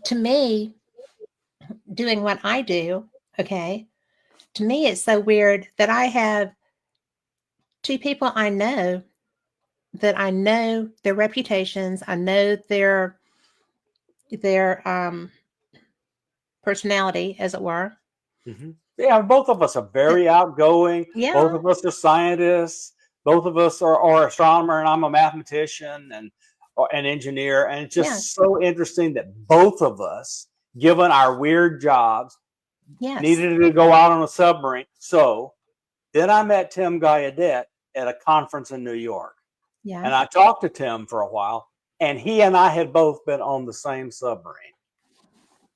to me, doing what I do, okay, to me, it's so weird that I have two people I know that I know their reputations, I know their personality, as it were. Mm-hmm. Yeah, both of us are That, very outgoing. Both yeah, of us are scientists. Both of us are astronomer, and I'm a mathematician and or an engineer. And it's yeah, just so interesting that both of us, given our weird jobs, yes, needed to go out on a submarine. So then I met Tim Gallaudet at a conference in New York. yeah. And I talked to Tim for a while, and he and I had both been on the same submarine,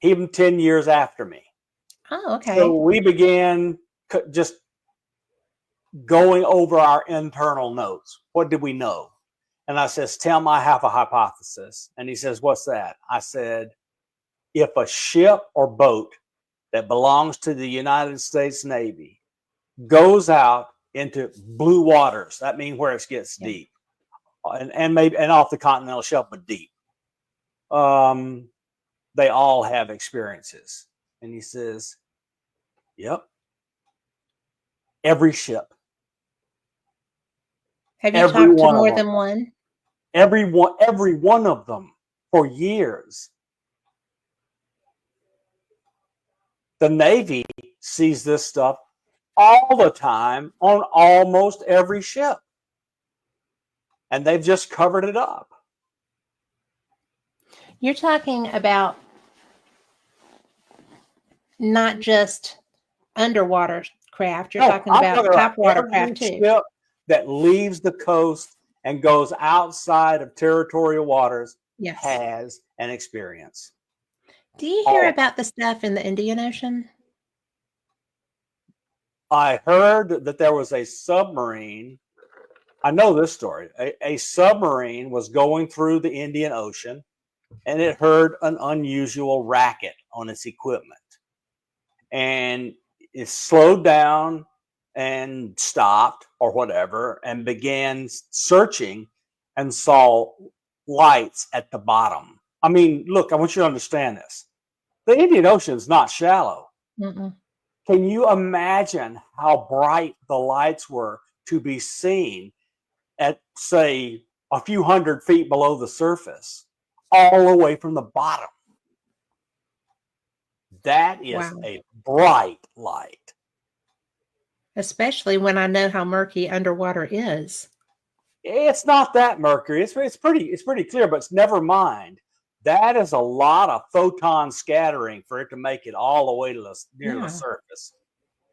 even 10 years after me. Oh, So okay. we began just going over our internal notes. What did we know? And I says, Tim, I have a hypothesis. And he says, what's that? I said, if a ship or boat that belongs to the United States Navy goes out into blue waters, that means where it gets Yeah. deep, and maybe and off the continental shelf, but deep. They all have experiences. And he says, yep, every ship, Have you every talked to one of more them, than one? every one of them for years. The Navy sees this stuff all the time on almost every ship, and they've just covered it up. You're talking about not just underwater craft, you're No, talking I'm about talking about top water every craft too. ship that leaves the coast and goes outside of territorial waters Yes. has an experience. Do you hear All of them. about the stuff in the Indian Ocean? I heard that there was a submarine. I know this story. A submarine was going through the Indian Ocean, and it heard an unusual racket on its equipment. And it slowed down and stopped or whatever and began searching and saw lights at the bottom. I mean, look, I want you to understand this. The Indian Ocean is not shallow. Mm-mm. Can you imagine how bright the lights were to be seen at, say, a few 100 feet below the surface, all the way from the bottom? That is Wow. a bright light. Especially when I know how murky underwater is. It's not that mercury. It's pretty clear, but it's never mind. That is a lot of photon scattering for it to make it all the way to near the Yeah. surface.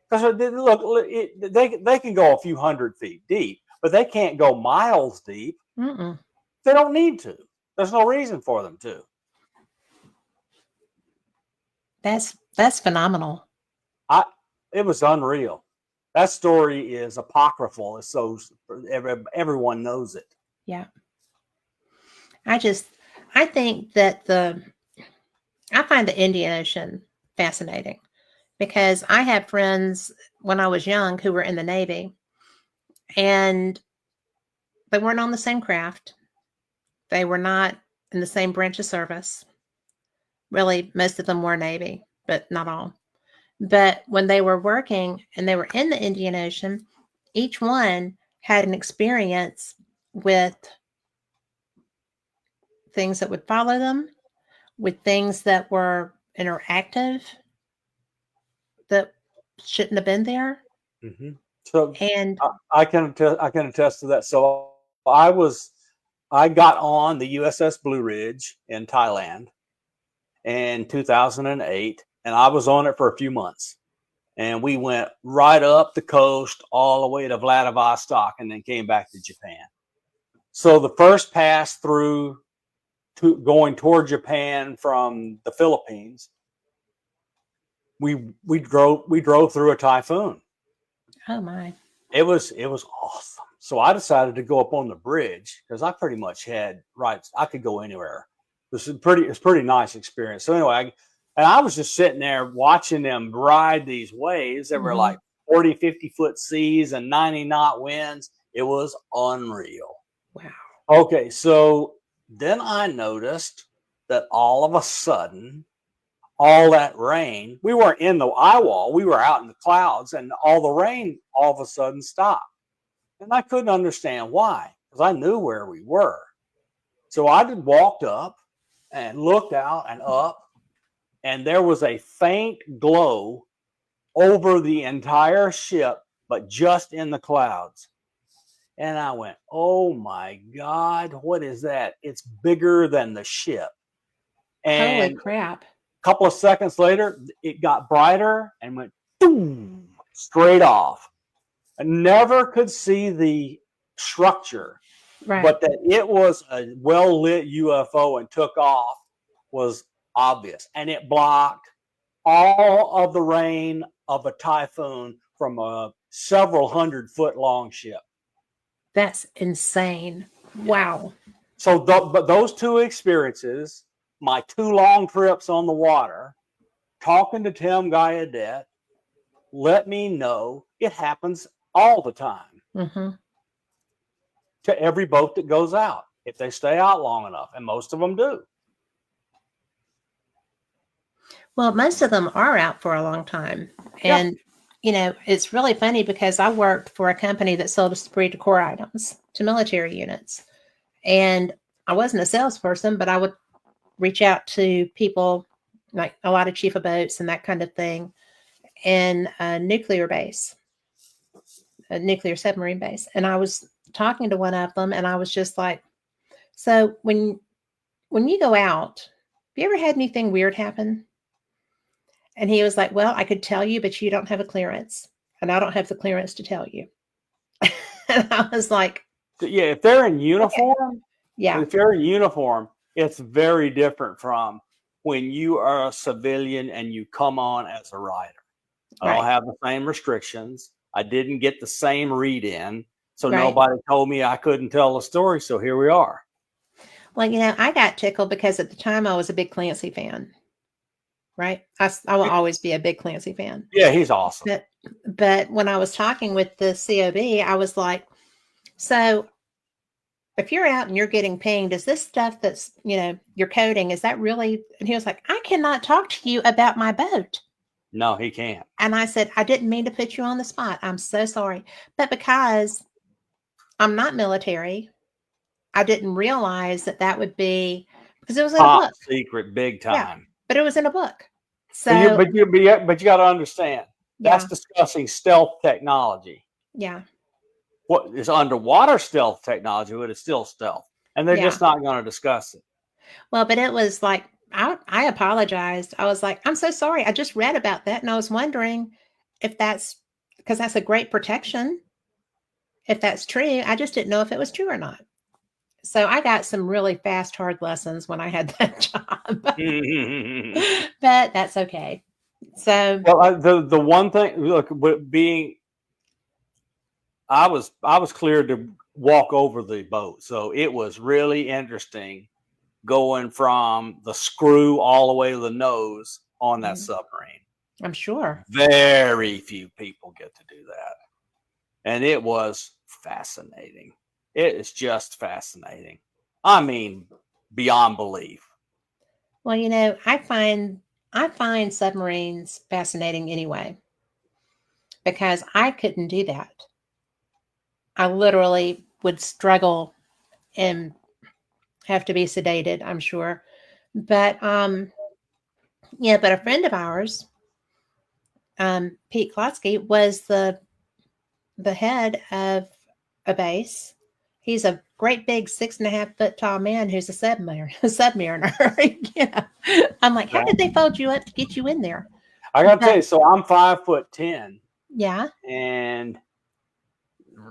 Because look, they can go a few 100 feet deep, but they can't go miles deep. Mm-mm. They don't need to. There's no reason for them to. That's phenomenal. It was unreal. That story is apocryphal. It's so everyone knows it. Yeah. I think that I find the Indian Ocean fascinating because I had friends when I was young who were in the Navy, and they weren't on the same craft. They were not in the same branch of service. Really, most of them were Navy, but not all. But when they were working and they were in the Indian Ocean, each one had an experience with things that would follow them, with things that were interactive that shouldn't have been there. Mm-hmm. So And I can attest to that. So I got on the USS Blue Ridge in Thailand in 2008, and I was on it for a few months. And we went right up the coast all the way to Vladivostok and then came back to Japan. So the first pass through going toward Japan from the Philippines, we drove through a typhoon. oh my. It was awesome. So I decided to go up on the bridge because I pretty much had rights. I could go anywhere. It's pretty nice experience. So anyway, I was just sitting there watching them ride these waves that were like 40, 50 foot seas and 90 knot winds. It was unreal. Wow. Okay, so then I noticed that all of a sudden, all that rain, we weren't in the eye wall, we were out in the clouds, and all the rain all of a sudden stopped. And I couldn't understand why, because I knew where we were. So I just walked up and looked out and up, and there was a faint glow over the entire ship, but just in the clouds. And I went, oh my God, what is that? It's bigger than the ship. And holy crap. a couple of seconds later, it got brighter and went boom, straight off. I never could see the structure, Right. but that it was a well-lit UFO and took off was obvious. And it blocked all of the rain of a typhoon from a several 100-foot long ship. That's insane. Wow. So but those two experiences, my two long trips on the water, talking to Tim Gallaudet, let me know it happens all the time to every boat that goes out if they stay out long enough, and most of them do. Well, most of them are out for a long time. And, you know, it's really funny because I worked for a company that sold esprit de corps items to military units. And I wasn't a salesperson, but I would reach out to people like a lot of chief of boats and that kind of thing in a nuclear base, a nuclear submarine base. And I was talking to one of them and I was just like, so when you go out, have you ever had anything weird happen? And he was like, well, I could tell you, but you don't have a clearance. And I don't have the clearance to tell you. And I was like, yeah, if they're in uniform, okay. Yeah. If you're in uniform, it's very different from when you are a civilian and you come on as a rider. I don't have the same restrictions. I didn't get the same read in. So nobody told me I couldn't tell a story. So here we are. Well, you know, I got tickled because at the time I was a big Clancy fan. Right. I will always be a big Clancy fan. Yeah, he's awesome. But when I was talking with the COB, I was like, so if you're out and you're getting pinged, is this stuff that's, you know, you're coding, is that really? And he was like, I cannot talk to you about my boat. No, he can't. And I said, I didn't mean to put you on the spot. I'm so sorry. But because I'm not military, I didn't realize that would be, because it was in a book. Secret, big time. Yeah, but it was in a book. So, but you got to understand, that's discussing stealth technology. Yeah. What is underwater stealth technology, but it's still stealth. And they're just not going to discuss it. Well, but it was like, I apologized. I was like, I'm so sorry. I just read about that. And I was wondering if that's, because that's a great protection. If that's true, I just didn't know if it was true or not. So I got some really fast, hard lessons when I had that job, Well, but that's okay. So, the one thing, look, being I was cleared to walk over the boat, so it was really interesting going from the screw all the way to the nose on that mm, submarine. I'm sure. Very few people get to do that, and it was fascinating. It is just fascinating. I mean, beyond belief. Well, I find submarines fascinating anyway because I couldn't do that. I literally would struggle and have to be sedated, I'm sure. But yeah, but a friend of ours, Pete Klotsky, was the head of a base. He's a great big 6.5 foot tall man who's a submariner. A submariner. Yeah. I'm like, how did they fold you up to get you in there? I gotta tell But you, so I'm 5'10", yeah. and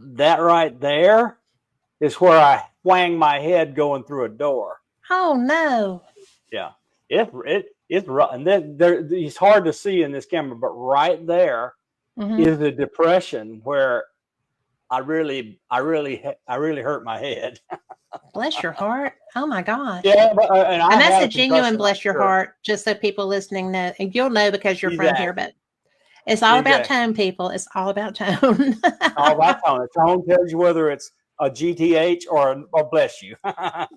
that right there is where I whang my head going through a door. Oh no. Yeah, it's rough, and then it's hard to see in this camera, but right there Hmm. is a depression where I really hurt my head. Bless your heart. Oh my gosh. Yeah, but, and I And that's had a a genuine concussion, I'm bless your sure. heart, just so people listening know. And you'll know because you're from here, Exactly, but it's all about exactly. tone, people. It's all about tone. All that tone. The tone tells you whether it's a GTH or bless you.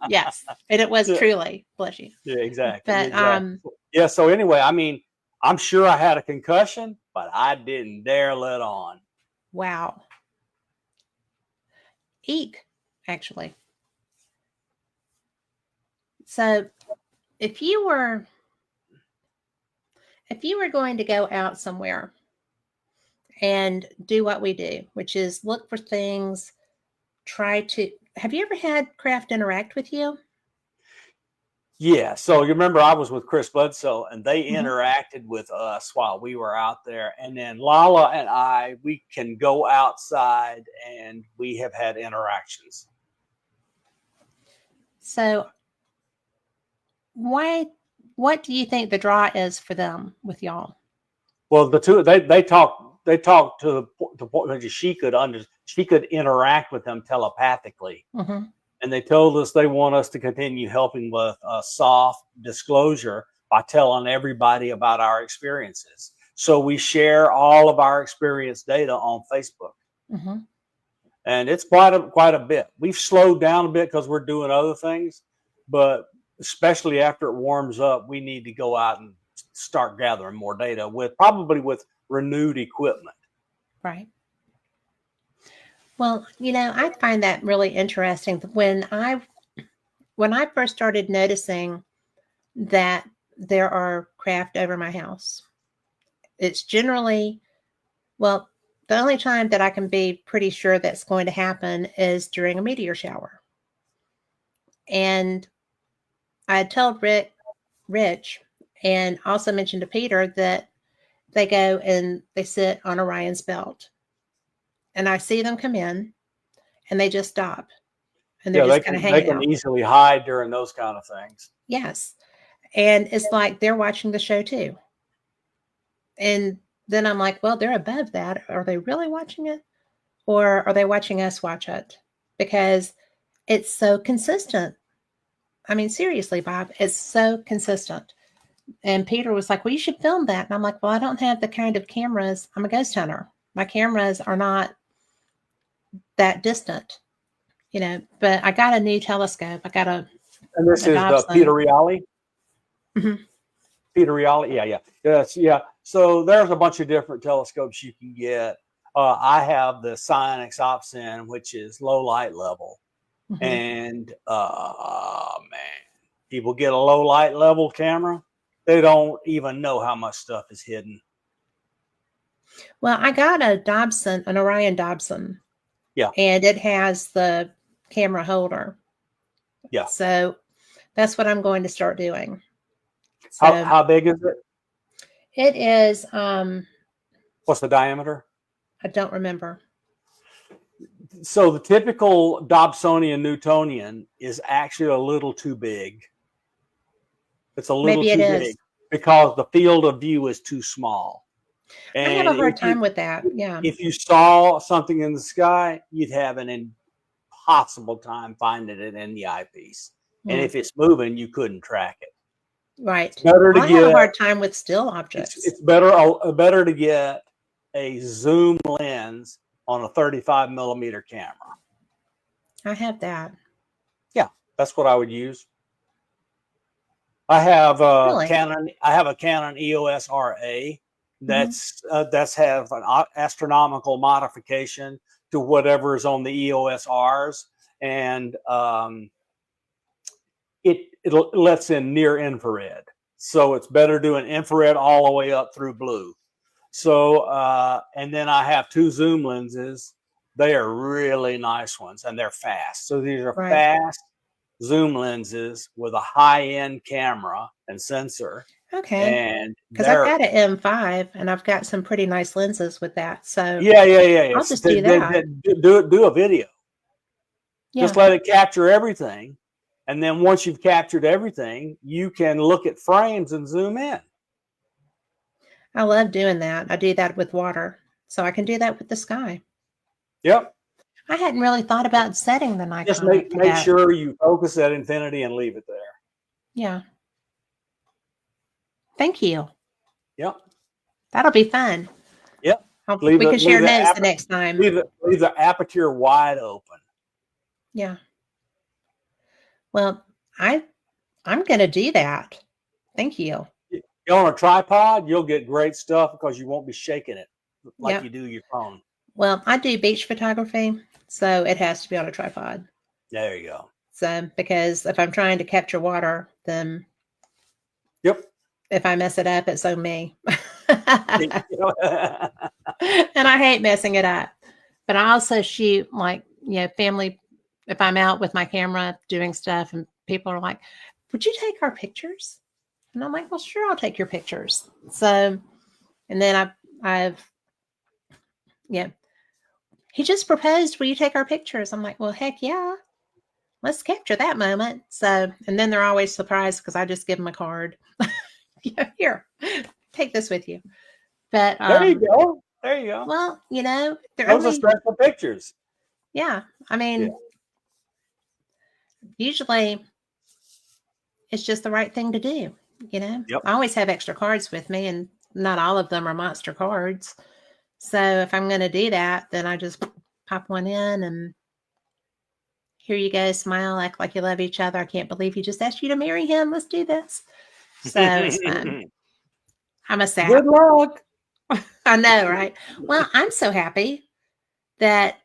Yes. And it was Yeah, truly, bless you. yeah, exactly, But exactly. Yeah. So anyway, I mean, I'm sure I had a concussion, but I didn't dare let on. wow. Eek, actually. So if you were if you were going to go out somewhere and do what we do, which is look for things, try to have you ever had craft interact with you? Yeah. So you remember I was with Chris Bledsoe, and they Hmm. interacted with us while we were out there. And then Lala and I, we can go outside, and we have had interactions. So why what do you think the draw is for them with y'all? Well, the two they talked to the point that she could interact with them telepathically, Hmm. and they told us they want us to continue helping with soft disclosure by telling everybody about our experiences. So we share all of our experience data on Facebook, Hmm. and it's quite a bit. We've slowed down a bit because we're doing other things, but especially after it warms up, we need to go out and start gathering more data probably with renewed equipment. Right. Well, I find that really interesting. When I first started noticing that there are craft over my house, it's generally, well, the only time that I can be pretty sure that's going to happen is during a meteor shower. And I had told Rich, and also mentioned to Peter that they go and they sit on Orion's belt. And I see them come in and they just stop and they're Yeah, they just kind of can they hanging can out. easily hide during those kind of things. Yes. And it's like they're watching the show too. And then I'm like, well, they're above that. Are they really watching it? Or are they watching us watch it? Because it's so consistent. I mean, seriously, Bob, it's so consistent. And Peter was like, well, you should film that. And I'm like, well, I don't have the kind of cameras. I'm a ghost hunter. My cameras are not that distant, but I got a new telescope. I got And this a is the Peter Dobson. Reale. Mhm. Peter Reale, yeah, yeah, yes, yeah. So there's a bunch of different telescopes you can get. I have the Cyanix Opsin, which is low light level, Mhm. and man, people get a low light level camera, they don't even know how much stuff is hidden. Well, I got a Dobson, an Orion Dobson, Yeah, and it has the camera holder. yeah. So that's what I'm going to start doing. How So how big is it? it is, What's the diameter? I don't remember. So the typical Dobsonian Newtonian is actually a little too big. It's a little Maybe it too is. big because the field of view is too small. I have And a hard time with that. Yeah. if you saw something in the sky, you'd have an impossible time finding it in the eyepiece. And if it's moving, you couldn't track it. Right. It's better to I have a get. hard time with still objects. It's better to get a zoom lens on a 35 millimeter camera. I have that. Yeah, that's what I would use. I have Really? Canon. I have a Canon EOS RA. That's have an astronomical modification to whatever is on the EOS Rs, and it lets in near infrared. So it's better doing infrared all the way up through blue. So and then I have 2 zoom lenses. They are really nice ones, and they're fast. So these are fast zoom lenses with a high-end camera and sensor. Okay. And because I've got an M5 and I've got some pretty nice lenses with that. So yeah. I'll just do that. Do a video. Yeah. Just let it capture everything. And then once you've captured everything, you can look at frames and zoom in. I love doing that. I do that with water. So I can do that with the sky. Yep. I hadn't really thought about setting the Nikon. Just make sure you focus at infinity and leave it there. Yeah. Thank you. Yep. That'll be fun. Yep. We can share notes the next time. Leave the aperture wide open. Yeah. Well, I'm going to do that. Thank you. You're on a tripod, you'll get great stuff because you won't be shaking it like you do your phone. Well, I do beach photography, so it has to be on a tripod. There you go. So, because if I'm trying to capture water, then if I mess it up, it's on me. And I hate messing it up. But I also shoot family. If I'm out with my camera doing stuff and people are like, would you take our pictures? And I'm like, well, sure, I'll take your pictures. So, and then he just proposed, will you take our pictures? I'm like, well, heck yeah. Let's capture that moment. So, and then they're always surprised because I just give them a card. Here, take this with you. But there you go. There you go. Well, those are special pictures. Yeah. I mean, usually it's just the right thing to do. I always have extra cards with me, and not all of them are monster cards. So if I'm going to do that, then I just pop one in and here you go, smile, act like you love each other. I can't believe he just asked you to marry him. Let's do this. So it's fun. I'm a sap. Good luck. I know, right? Well, I'm so happy that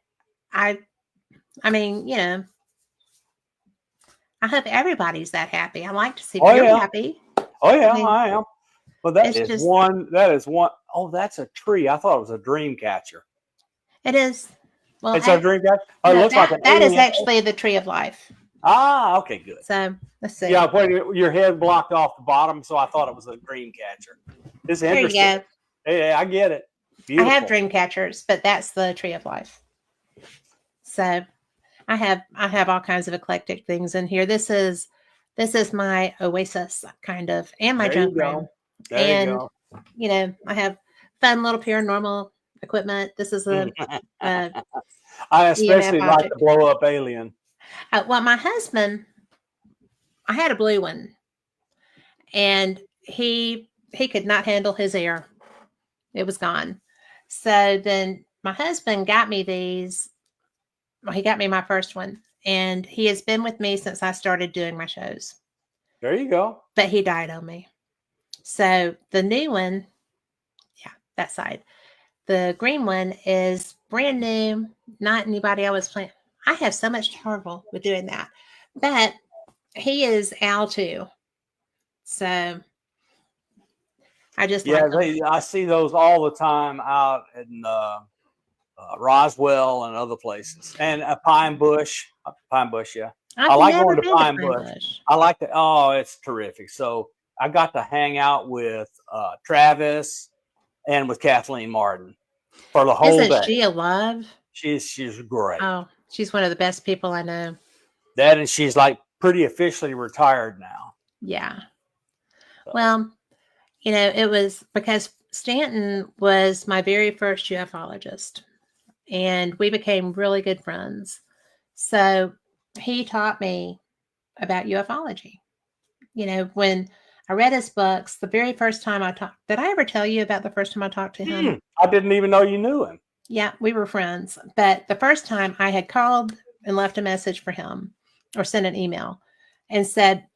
I hope everybody's that happy. I like to see people happy. Oh yeah, I am. But that is one. Oh, that's a tree. I thought it was a dream catcher. It is. Well, it's a dream catcher. Oh, no, it looks like that is actually the tree of life. Ah, okay, good. So let's see. Yeah, your head blocked off the bottom, so I thought it was a dream catcher. It's interesting. There you go. Hey, I get it. Beautiful. I have dream catchers, but that's the tree of life. So I have all kinds of eclectic things in here. This is my oasis kind of, and my junk room. And I have fun little paranormal equipment. This is a I especially like the blow up alien. Well, my husband, I had a blue one, and he could not handle his air. It was gone. So then my husband got me these. Well, he got me my first one, and he has been with me since I started doing my shows. There you go. But he died on me. So the new one, that side. The green one is brand new, not anybody I was playing. I have so much trouble with doing that. But he is Al too. So I just I see those all the time out in Roswell and other places, and a Pine Bush, yeah. I like going to Pine Bush. I like the it's terrific. So I got to hang out with Travis and with Kathleen Martin for the whole day. Isn't she alive? She's great. Oh, she's one of the best people I know. That, and she's like pretty officially retired now. Yeah. So. Well, it was because Stanton was my very first ufologist, and we became really good friends. So he taught me about ufology. When I read his books, the very first time I talked, did I ever tell you about the first time I talked to him? I didn't even know you knew him. Yeah, we were friends. But the first time I had called and left a message for him or sent an email and said,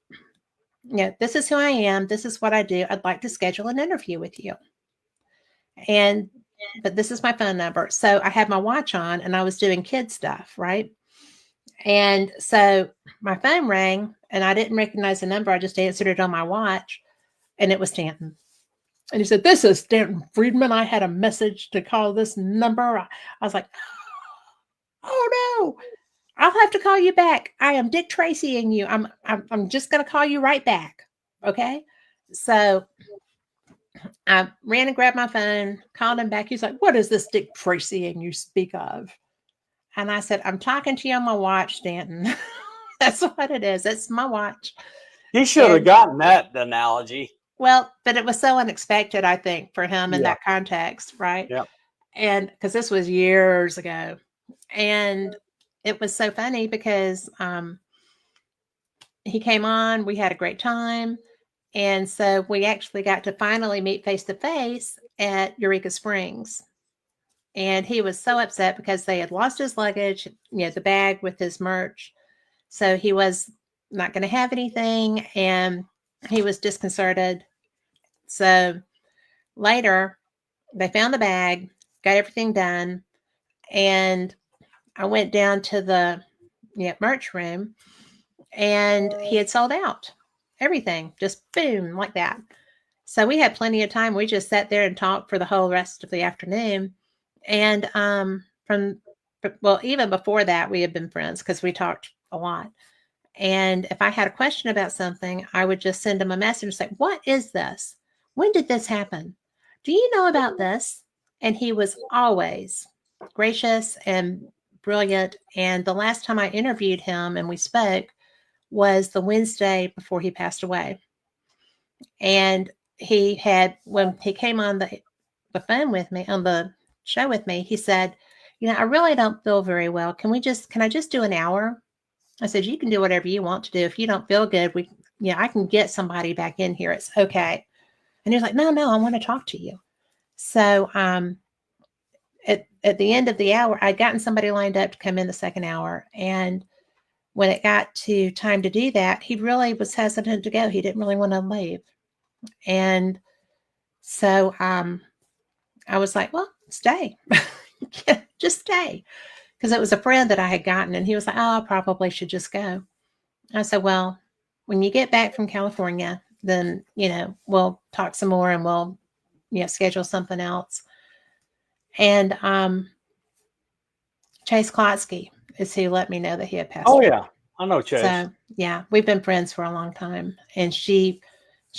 this is who I am. This is what I do. I'd like to schedule an interview with you. But this is my phone number. So I had my watch on and I was doing kid stuff, right? And so my phone rang and I didn't recognize the number. I just answered it on my watch and it was Stanton. And he said, "This is Stanton Friedman. I had a message to call this number." I was like, "Oh no, I'll have to call you back. I am Dick Tracy-ing you. I'm just going to call you right back." Okay. So I ran and grabbed my phone, called him back. He's like, "What is this Dick Tracy-ing you speak of?" And I said, "I'm talking to you on my watch, Stanton." That's what it is. It's my watch. He should have gotten that analogy. Well, but it was so unexpected, I think, for him in that context, right? Yeah. And because this was years ago. And it was so funny because he came on, we had a great time. And so we actually got to finally meet face to face at Eureka Springs. And he was so upset because they had lost his luggage, the bag with his merch. So he was not going to have anything. And he was disconcerted. So later, they found the bag, got everything done. And I went down to the merch room and he had sold out everything, just boom, like that. So we had plenty of time. We just sat there and talked for the whole rest of the afternoon. And even before that, we had been friends because we talked a lot. And if I had a question about something, I would just send him a message and say, "What is this? When did this happen? Do you know about this?" And he was always gracious and brilliant. And the last time I interviewed him and we spoke was the Wednesday before he passed away. And when he came on the phone with me, on the show with me, he said, "I really don't feel very well. Can I just do an hour?" I said, "You can do whatever you want to do. If you don't feel good, I can get somebody back in here. It's okay." And he was like, "No, I want to talk to you." So, at the end of the hour, I'd gotten somebody lined up to come in the second hour. And when it got to time to do that, he really was hesitant to go. He didn't really want to leave. And so, I was like, "Well, stay, just stay." Because it was a friend that I had gotten, and he was like, "Oh, I probably should just go." I said, "Well, when you get back from California, then, we'll talk some more and we'll, schedule something else." And Chase Klotsky is who let me know that he had passed away. Oh, yeah. I know Chase. So, yeah, we've been friends for a long time. And she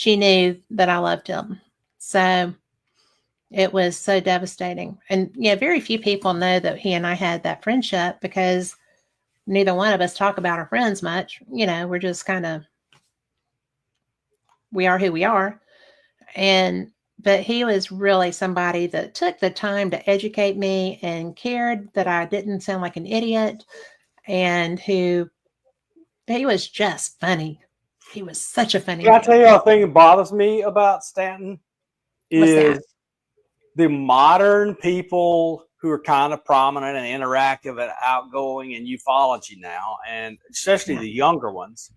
knew that I loved him. So it was so devastating. And, very few people know that he and I had that friendship because neither one of us talk about our friends much. We're just we are who we are. But he was really somebody that took the time to educate me and cared that I didn't sound like an idiot, and he was just funny. He was such a funny man. I tell you, a thing that bothers me about Stanton is the modern people who are kind of prominent and interactive and outgoing in ufology now, and especially the younger ones.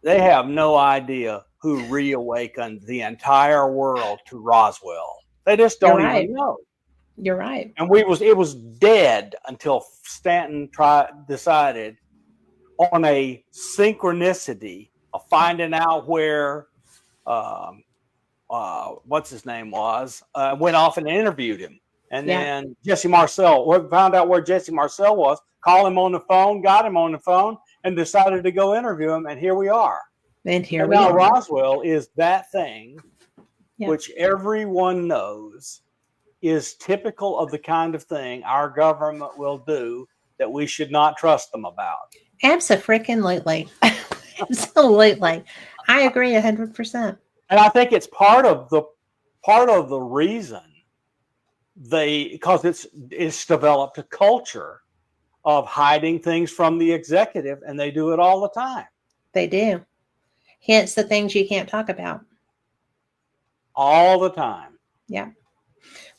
They have no idea who reawakened the entire world to Roswell. They just don't even know. You're right. And it was dead until Stanton decided on a synchronicity of finding out where what's his name was, went off and interviewed him. And then Jesse Marcel, found out where Jesse Marcel was, called him on the phone, got him on the phone, and decided to go interview him. And here we are. And now Roswell is that thing, which everyone knows. is typical of the kind of thing our government will do that we should not trust them about. Absolutely. Absolutely. I agree 100%. And I think it's part of the reason because it's developed a culture of hiding things from the executive, and they do it all the time. They do. Hence the things you can't talk about. All the time. Yeah.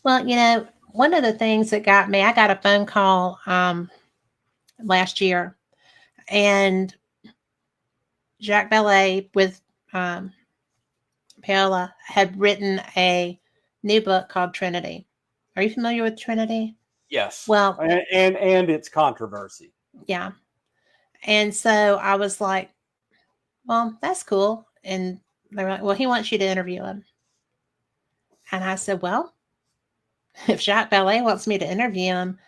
Well, one of the things that got me, I got a phone call last year, and Jacques Vallée with Paola had written a new book called Trinity. Are you familiar with Trinity? Yes. Well, and it's controversy. Yeah. And so I was like, well, that's cool. And they were like, well, he wants you to interview him. And I said, well, if Jacques Vallée wants me to interview him,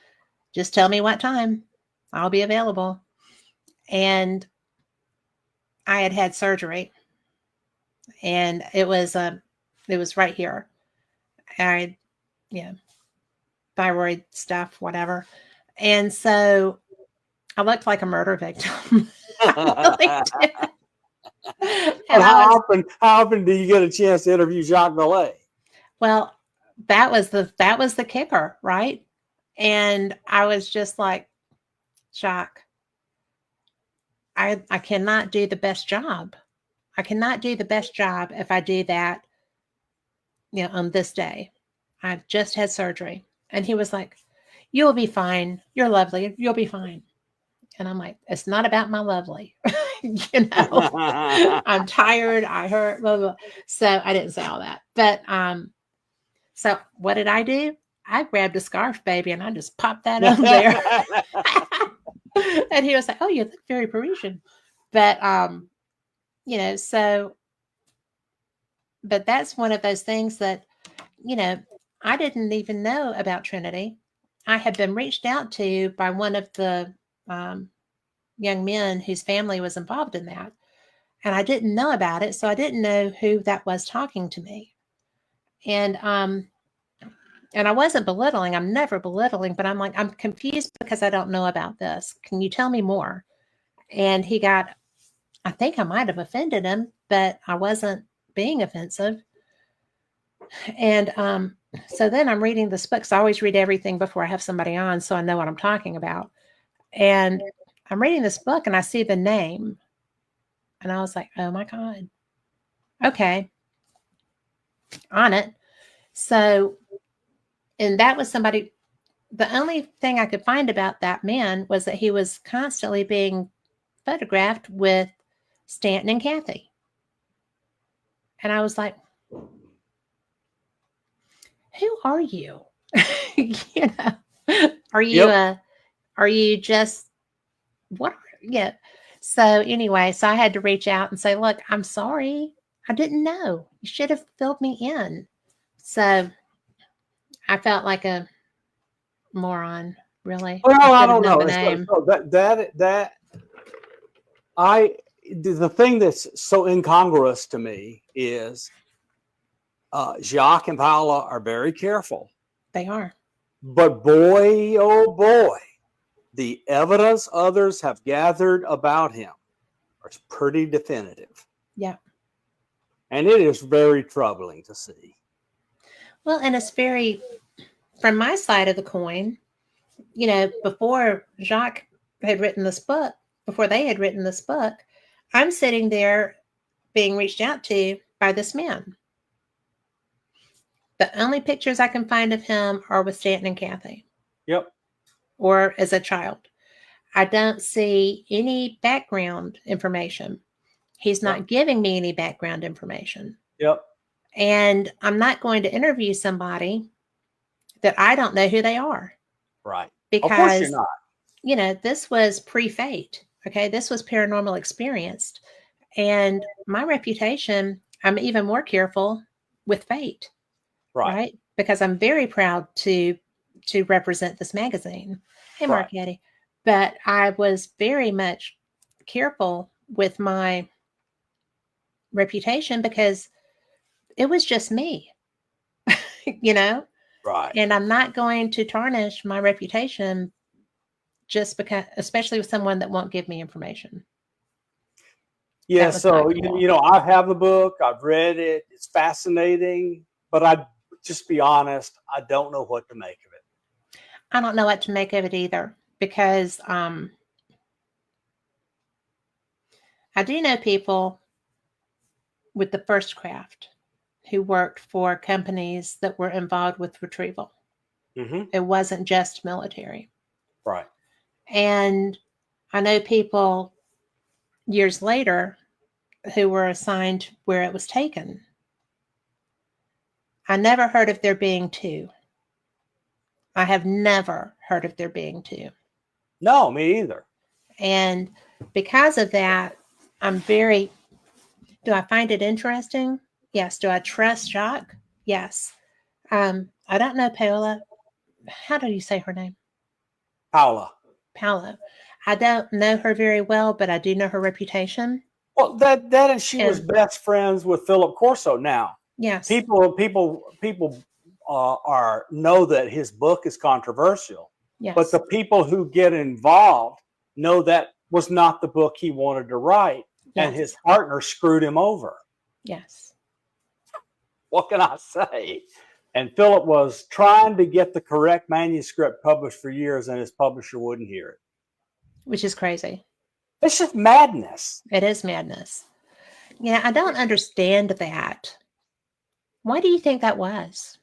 just tell me what time. I'll be available. And I had surgery, and it was right here. I, thyroid stuff, whatever. And so I looked like a murder victim. I really did. And how often do you get a chance to interview Jacques Vallée? Well, that was the kicker, right? And I was just like, Jacques, I cannot do the best job. I cannot do the best job if I do that, on this day. I've just had surgery. And he was like, you'll be fine. You're lovely. You'll be fine. And I'm like, it's not about my lovely. I'm tired. I hurt, blah, blah. So I didn't say all that. But so what did I do? I grabbed a scarf, baby, and I just popped that on there. And he was like, oh, you look very Parisian. But but that's one of those things that, I didn't even know about Trinity. I had been reached out to by one of the young men whose family was involved in that. And I didn't know about it. So I didn't know who that was talking to me. And I wasn't belittling. I'm never belittling, but I'm like, I'm confused because I don't know about this. Can you tell me more? And I think I might have offended him, but I wasn't being offensive. And so then I'm reading this book. So I always read everything before I have somebody on, so I know what I'm talking about. And I'm reading this book and I see the name. And I was like, oh my God. Okay. On it. So, and that was somebody, the only thing I could find about that man was that he was constantly being photographed with Stanton and Kathy. And I was like, who are you? Are you, are you just, what? Yeah. So anyway, so I had to reach out and say, look, I'm sorry. I didn't know. You should have filled me in. So I felt like a moron, really. Well, I don't know. The thing that's so incongruous to me is Jacques and Paola are very careful. They are. But boy, oh boy, the evidence others have gathered about him is pretty definitive. Yeah. And it is very troubling to see. Well, and it's very, from my side of the coin, before Jacques had written this book, before they had written this book, I'm sitting there being reached out to by this man. The only pictures I can find of him are with Stanton and Kathy. Yep. Or as a child. I don't see any background information. He's not giving me any background information. Yep. And I'm not going to interview somebody that I don't know who they are. Right. Because, of course you're not. This was pre-fate. Okay. This was paranormal experienced. And my reputation, I'm even more careful with fate. Right. Because I'm very proud to represent this magazine. Hey, Mark Yeti. But I was very much careful with my reputation because it was just me, Right. And I'm not going to tarnish my reputation just because, especially with someone that won't give me information. Yeah. That was So, not cool. I have the book. I've read it. It's fascinating. But I just be honest, I don't know what to make of it. I don't know what to make of it either, because I do know people with the first craft who worked for companies that were involved with retrieval. Mm-hmm. It wasn't just military. Right. And I know people years later who were assigned where it was taken. I never heard of there being two. I have never heard of there being two. No, me either. And because of that, do I find it interesting? Yes. Do I trust Jacques? Yes. I don't know Paola. How do you say her name? Paula. Paolo. I don't know her very well, but I do know her reputation. Well, and she was And best friends with Philip Corso. Now, yes, people are know that his book is controversial, but yes, the people who get involved know that was not the book he wanted to write, and his yes, partner screwed him over. yes. What can I say? And Philip was trying to get the correct manuscript published for years, and his publisher wouldn't hear it. Which is crazy. It's just madness. It is madness. Yeah, I don't understand that. Why do you think that was?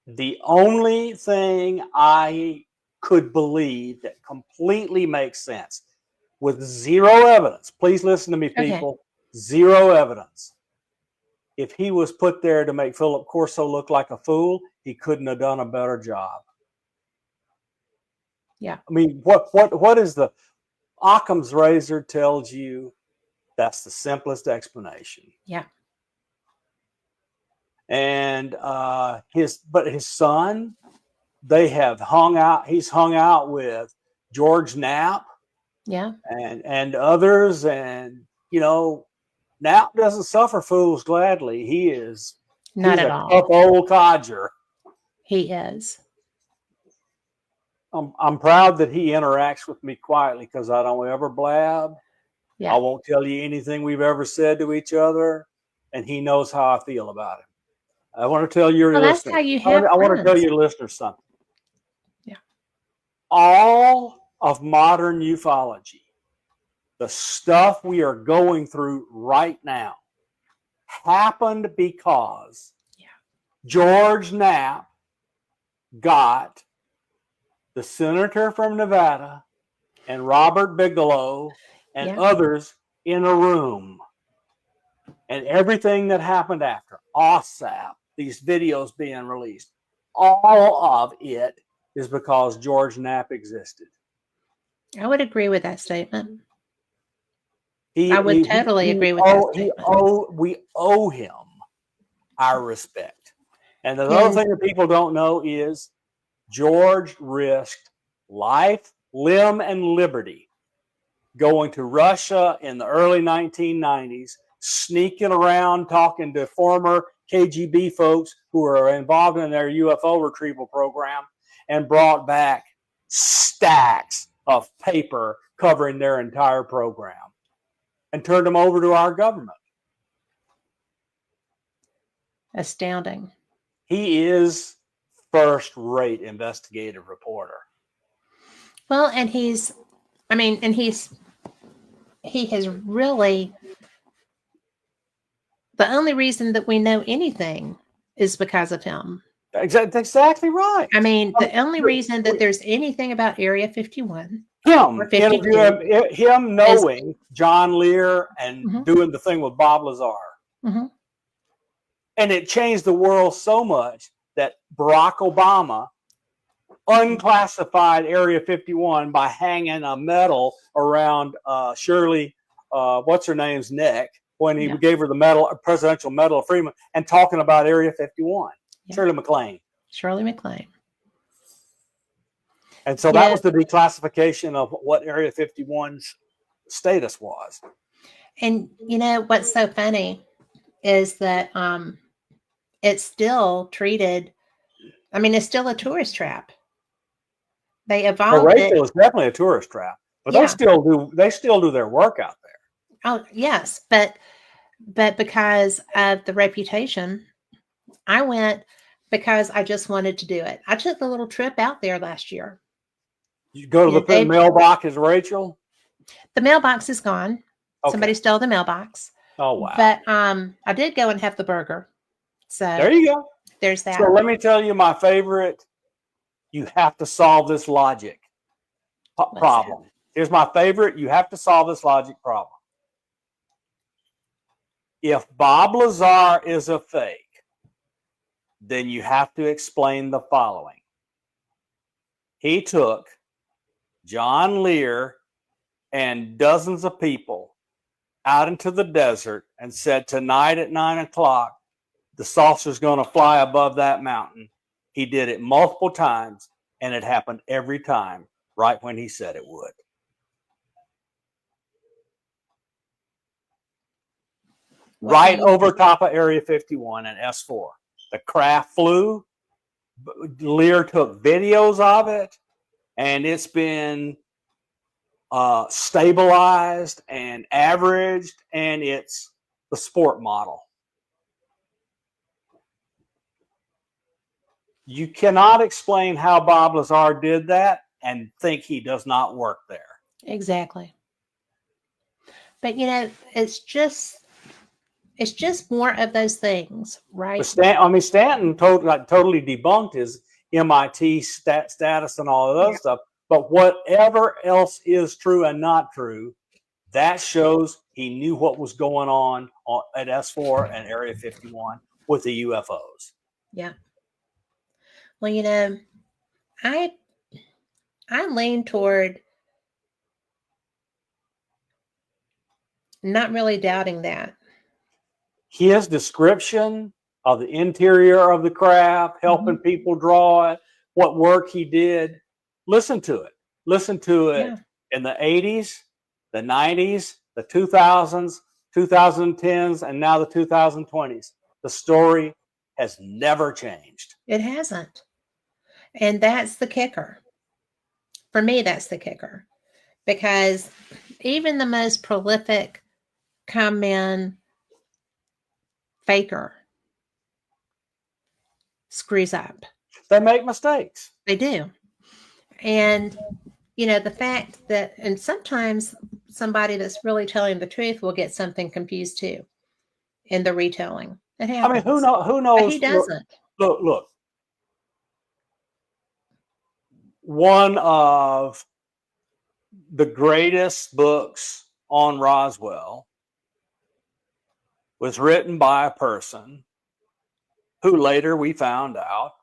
The only thing I could believe that completely makes sense with zero evidence, please listen to me, people, zero evidence. If he was put there to make Philip Corso look like a fool, he couldn't have done a better job. Yeah. I mean, what is the Occam's razor tells you that's the simplest explanation. Yeah. And his son, they have hung out. He's hung out with George Knapp, Yeah. and others, and Knapp doesn't suffer fools gladly. He's Not at a all. tough old codger. He is. I'm proud that he interacts with me quietly because I don't ever blab. Yeah. I won't tell you anything we've ever said to each other, and he knows how I feel about it. I want to tell your Well, that's listeners. how you have I want to tell friends. your listeners something. Yeah. All of modern ufology, the stuff we are going through right now, happened because George Knapp got the senator from Nevada and Robert Bigelow and others in a room. And everything that happened after, OSAP, these videos being released, all of it is because George Knapp existed. I would agree with that statement. I would totally agree with that statement. We owe him our respect. And the other thing that people don't know is George risked life, limb, and liberty going to Russia in the early 1990s, sneaking around, talking to former KGB folks who were involved in their UFO retrieval program, and brought back stacks of paper covering their entire program and turned them over to our government. Astounding. He is first-rate investigative reporter. Well, and he has really, the only reason that we know anything is because of him. Exactly right. I mean, the only reason that there's anything about Area 51, him knowing John Lear and doing the thing with Bob Lazar. Mm-hmm. And it changed the world so much that Barack Obama unclassified Area 51 by hanging a medal around Shirley, what's her name's neck, when he gave her the medal, Presidential Medal of Freedom, and talking about Area 51. Yeah. Shirley MacLaine. And so that was the declassification of what Area 51's status was. And you know what's so funny is that it's still treated. I mean, it's still a tourist trap. They Well, evolved it. Rachel is definitely a tourist trap, but Yeah. they still do their work out there. Oh, yes, but because of the reputation, I went because I just wanted to do it. I took the little trip out there last year. You go to You know, the mailbox as Rachel. the mailbox is gone. Okay. Somebody stole the mailbox. Oh wow. But I did go and have the burger. So There you go. there's that. So let me tell you my favorite. You have to solve this logic problem. Here's my favorite. You have to solve this logic problem. If Bob Lazar is a fake, then you have to explain the following. He took John Lear and dozens of people out into the desert and said, tonight at 9 o'clock, the saucer's going to fly above that mountain. He did it multiple times, and it happened every time right when he said it would. Right over top of Area 51 and S4. The craft flew. Lear took videos of it, and it's been stabilized and averaged, and it's the sport model. You cannot explain how Bob Lazar did that and think he does not work there. Exactly. But it's just more of those things, right? But Stanton totally debunked his MIT status and all of those stuff. But whatever else is true and not true, that shows he knew what was going on at S4 and Area 51 with the UFOs. Yeah. Well, I lean toward not really doubting that. His description of the interior of the craft, helping people draw it, what work he did, listen to it. Listen to it in the 80s, the 90s, the 2000s, 2010s, and now the 2020s. The story has never changed. It hasn't. And that's the kicker. For me, that's the kicker. Because even the most prolific con faker screws up. They make mistakes. They do. And, the fact that, and sometimes somebody that's really telling the truth will get something confused too in the retelling. It happens. I mean, who knows? But he doesn't. Look. One of the greatest books on Roswell was written by a person who later we found out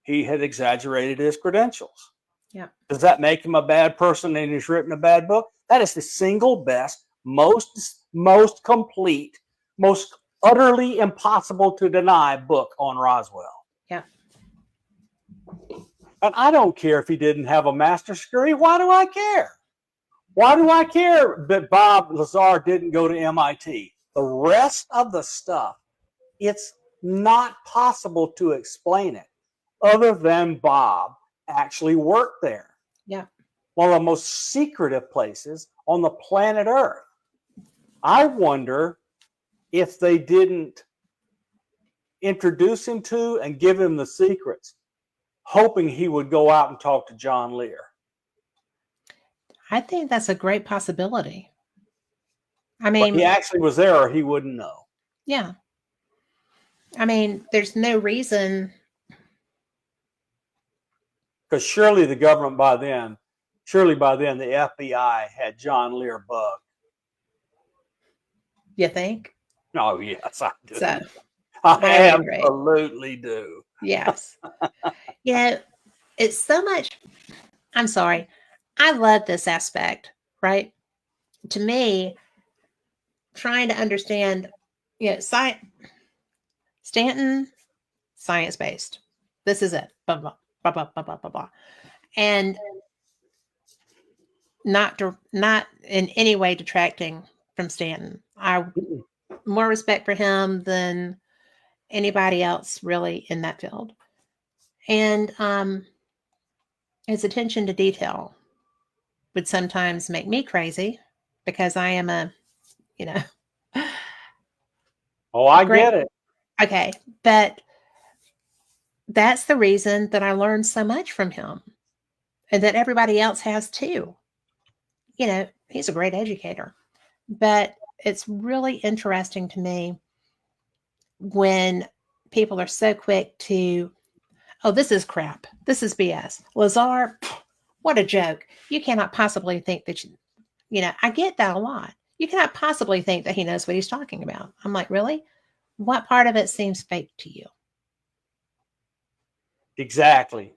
he had exaggerated his credentials. Yeah. Does that make him a bad person and he's written a bad book? That is the single best, most complete, most utterly impossible to deny book on Roswell. Yeah. And I don't care if he didn't have a master's degree. Why do I care? Why do I care that Bob Lazar didn't go to MIT? The rest of the stuff, it's not possible to explain it other than Bob actually worked there. Yeah. One of the most secretive places on the planet Earth. I wonder if they didn't introduce him to and give him the secrets, hoping he would go out and talk to John Lear. I think that's a great possibility. I mean, but he actually was there or he wouldn't know. Yeah. I mean, there's no reason. Because surely the government by then, the FBI had John Lear bugged. You think? Oh, yes, I do. So, I absolutely do. Yes. It's so much. I'm sorry. I love this aspect, right? To me, trying to understand, Stanton, science-based. This is it. Blah, blah, blah, blah, blah, blah, blah, blah. And not in any way detracting from Stanton. I more respect for him than anybody else really in that field. And his attention to detail would sometimes make me crazy because I am a, you know, Oh, I great. get it. Okay. But that's the reason that I learned so much from him and that everybody else has too. You know, he's a great educator. But it's really interesting to me when people are so quick to, oh, this is crap. This is BS. Lazar, what a joke. You cannot possibly think that, I get that a lot. You cannot possibly think that he knows what he's talking about. I'm like, really? What part of it seems fake to you? Exactly.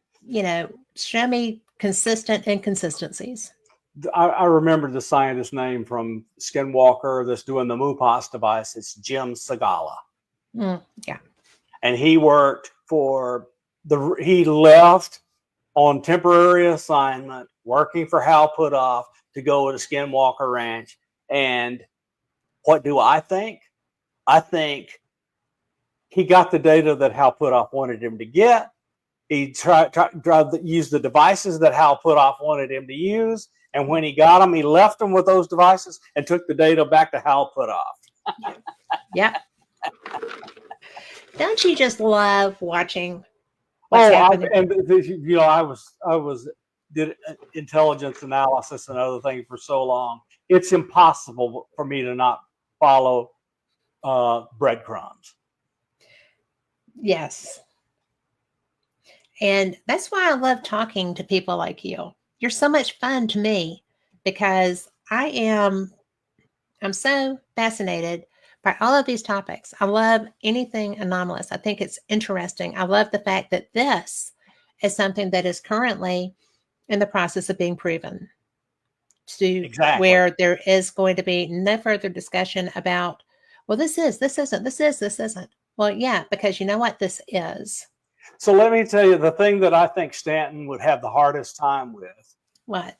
Show me consistent inconsistencies. I remember the scientist's name from Skinwalker that's doing the MUPAS device. It's Jim Segala. Yeah. And he worked for he left on temporary assignment, working for Hal Puthoff to go to Skinwalker Ranch. And what do I think? I think he got the data that Hal Puthoff wanted him to get. He tried to use the devices that Hal Puthoff wanted him to use. And when he got them, he left them with those devices and took the data back to Hal Puthoff. Yep. Don't you just love watching what's happening? I was did intelligence analysis and other things for so long. It's impossible for me to not follow breadcrumbs. Yes. And that's why I love talking to people like you. You're so much fun to me because I'm so fascinated by all of these topics. I love anything anomalous. I think it's interesting. I love the fact that this is something that is currently in the process of being proven to where there is going to be no further discussion about, well, this isn't. Well, yeah, because you know what this is. So let me tell you the thing that I think Stanton would have the hardest time with. What?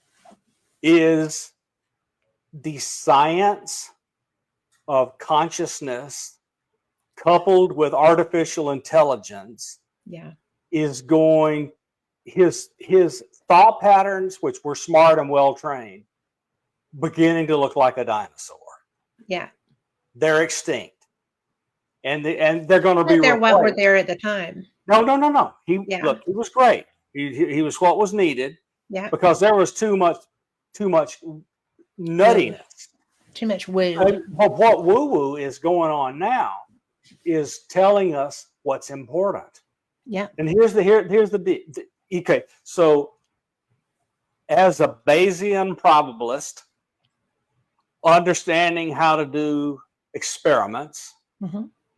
Is the science of consciousness coupled with artificial intelligence. Yeah. Is going, his thought patterns, which were smart and well trained, beginning to look like a dinosaur. Yeah. They're extinct. And they're going to be replaced. What were there at the time? No. Look, he was great. He was what was needed. Yeah. Because there was too much nuttiness. Too much woo. But what woo-woo is going on now is telling us what's important. Yeah. And here's the okay. So as a Bayesian probabilist, understanding how to do experiments,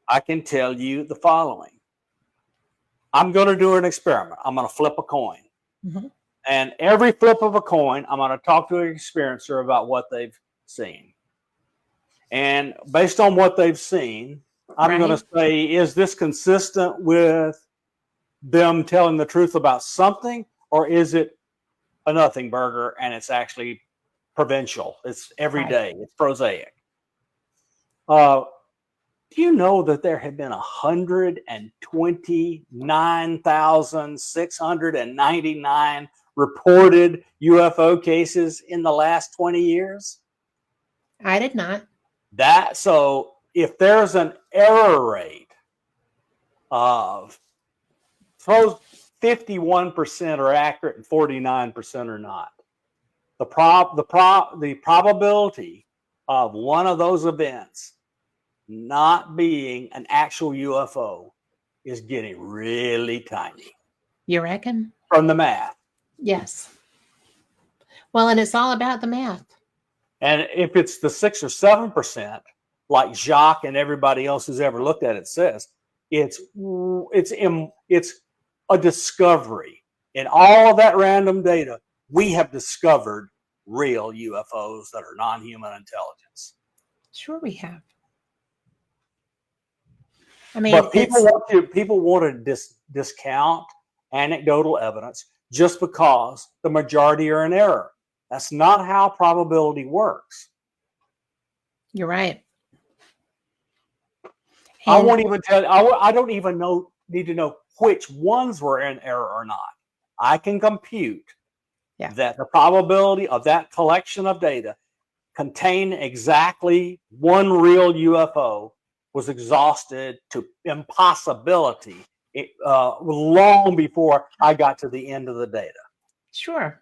I can tell you the following. I'm going to do an experiment. I'm going to flip a coin. And every flip of a coin, I'm going to talk to an experiencer about what they've seen. And based on what they've seen, I'm going to say, is this consistent with them telling the truth about something, or is it a nothing burger and it's actually provincial? It's every day. It's prosaic. Do you know that there have been 129,699 reported UFO cases in the last 20 years? I did not. So if there's an error rate of, suppose 51% are accurate and 49% are not, the probability of one of those events not being an actual UFO is getting really tiny. You reckon? From the math. Yes. Well, and it's all about the math. And if it's the 6 or 7%, like Jacques and everybody else who's ever looked at it says, it's a discovery. In all of that random data, we have discovered real UFOs that are non-human intelligence. Sure, we have. I mean, but people want to discount anecdotal evidence just because the majority are in error. That's not how probability works. You're right. I And won't even tell. I don't even need to know which ones were in error or not. I can compute yeah, that the probability of that collection of data contain exactly one real UFO was exhausted to impossibility long before I got to the end of the data. sure.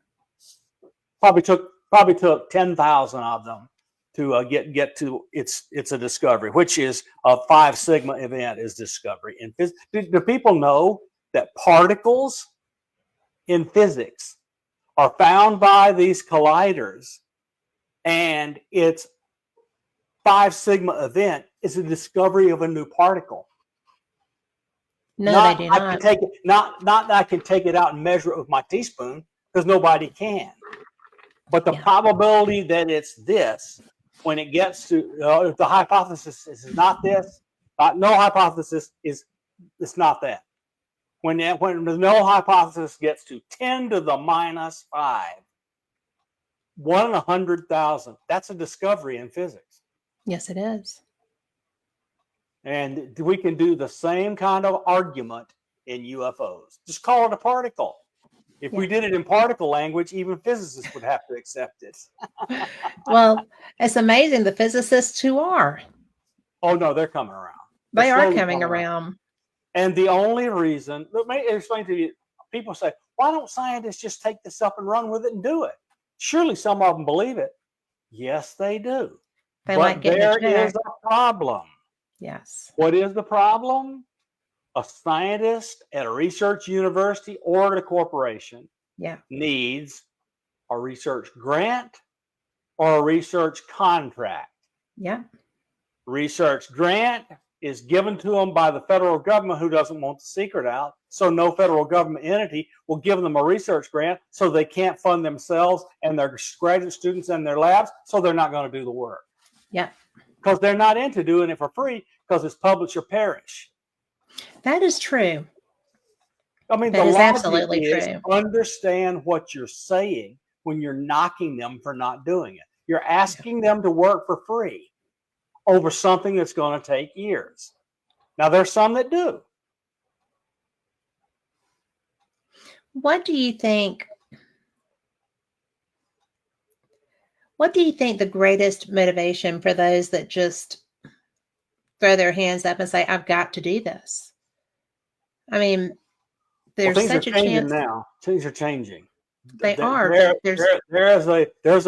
Probably took 10,000 of them to get to it's a discovery, which is a 5 sigma event is discovery. And do people know that particles in physics are found by these colliders, and it's 5 sigma event is a discovery of a new particle. No, they do I can not. take it, not that I can take it out and measure it with my teaspoon, because nobody can. But the Yeah, probability that it's this, when it gets to if the hypothesis is not this, no hypothesis is it's not that. When the null hypothesis gets to 10 to the minus 5, 1 in 100,000, that's a discovery in physics. yes, it is. And we can do the same kind of argument in UFOs. Just call it a particle. If we Yeah. did it in particle language, even physicists would have to accept it. Well, it's amazing the physicists who are. Oh no, they're coming around. They're They are slowly coming coming around. And the only reason, let me explain to you, people say, why don't scientists just take this up and run with it and do it? Surely some of them believe it. Yes, they do. They like But getting a there is check. a problem. Yes. What is the problem? A scientist at a research university or at a corporation Yeah. needs a research grant or a research contract. Yeah. Research grant is given to them by the federal government, who doesn't want the secret out. So no federal government entity will give them a research grant, so they can't fund themselves and their graduate students and their labs, so they're not going to do the work. Yeah. Because they're not into doing it for free, because it's publish or perish. That is true. I mean, That the is logic absolutely is true. understand what you're saying when you're knocking them for not doing it. You're asking them to work for free over something that's going to take years. Now, there's some that do. What do you think? What do you think the greatest motivation for those that just throw their hands up and say, I've got to do this? I mean, Well, there's things are such a changing chance now. Things are changing. they are, but There's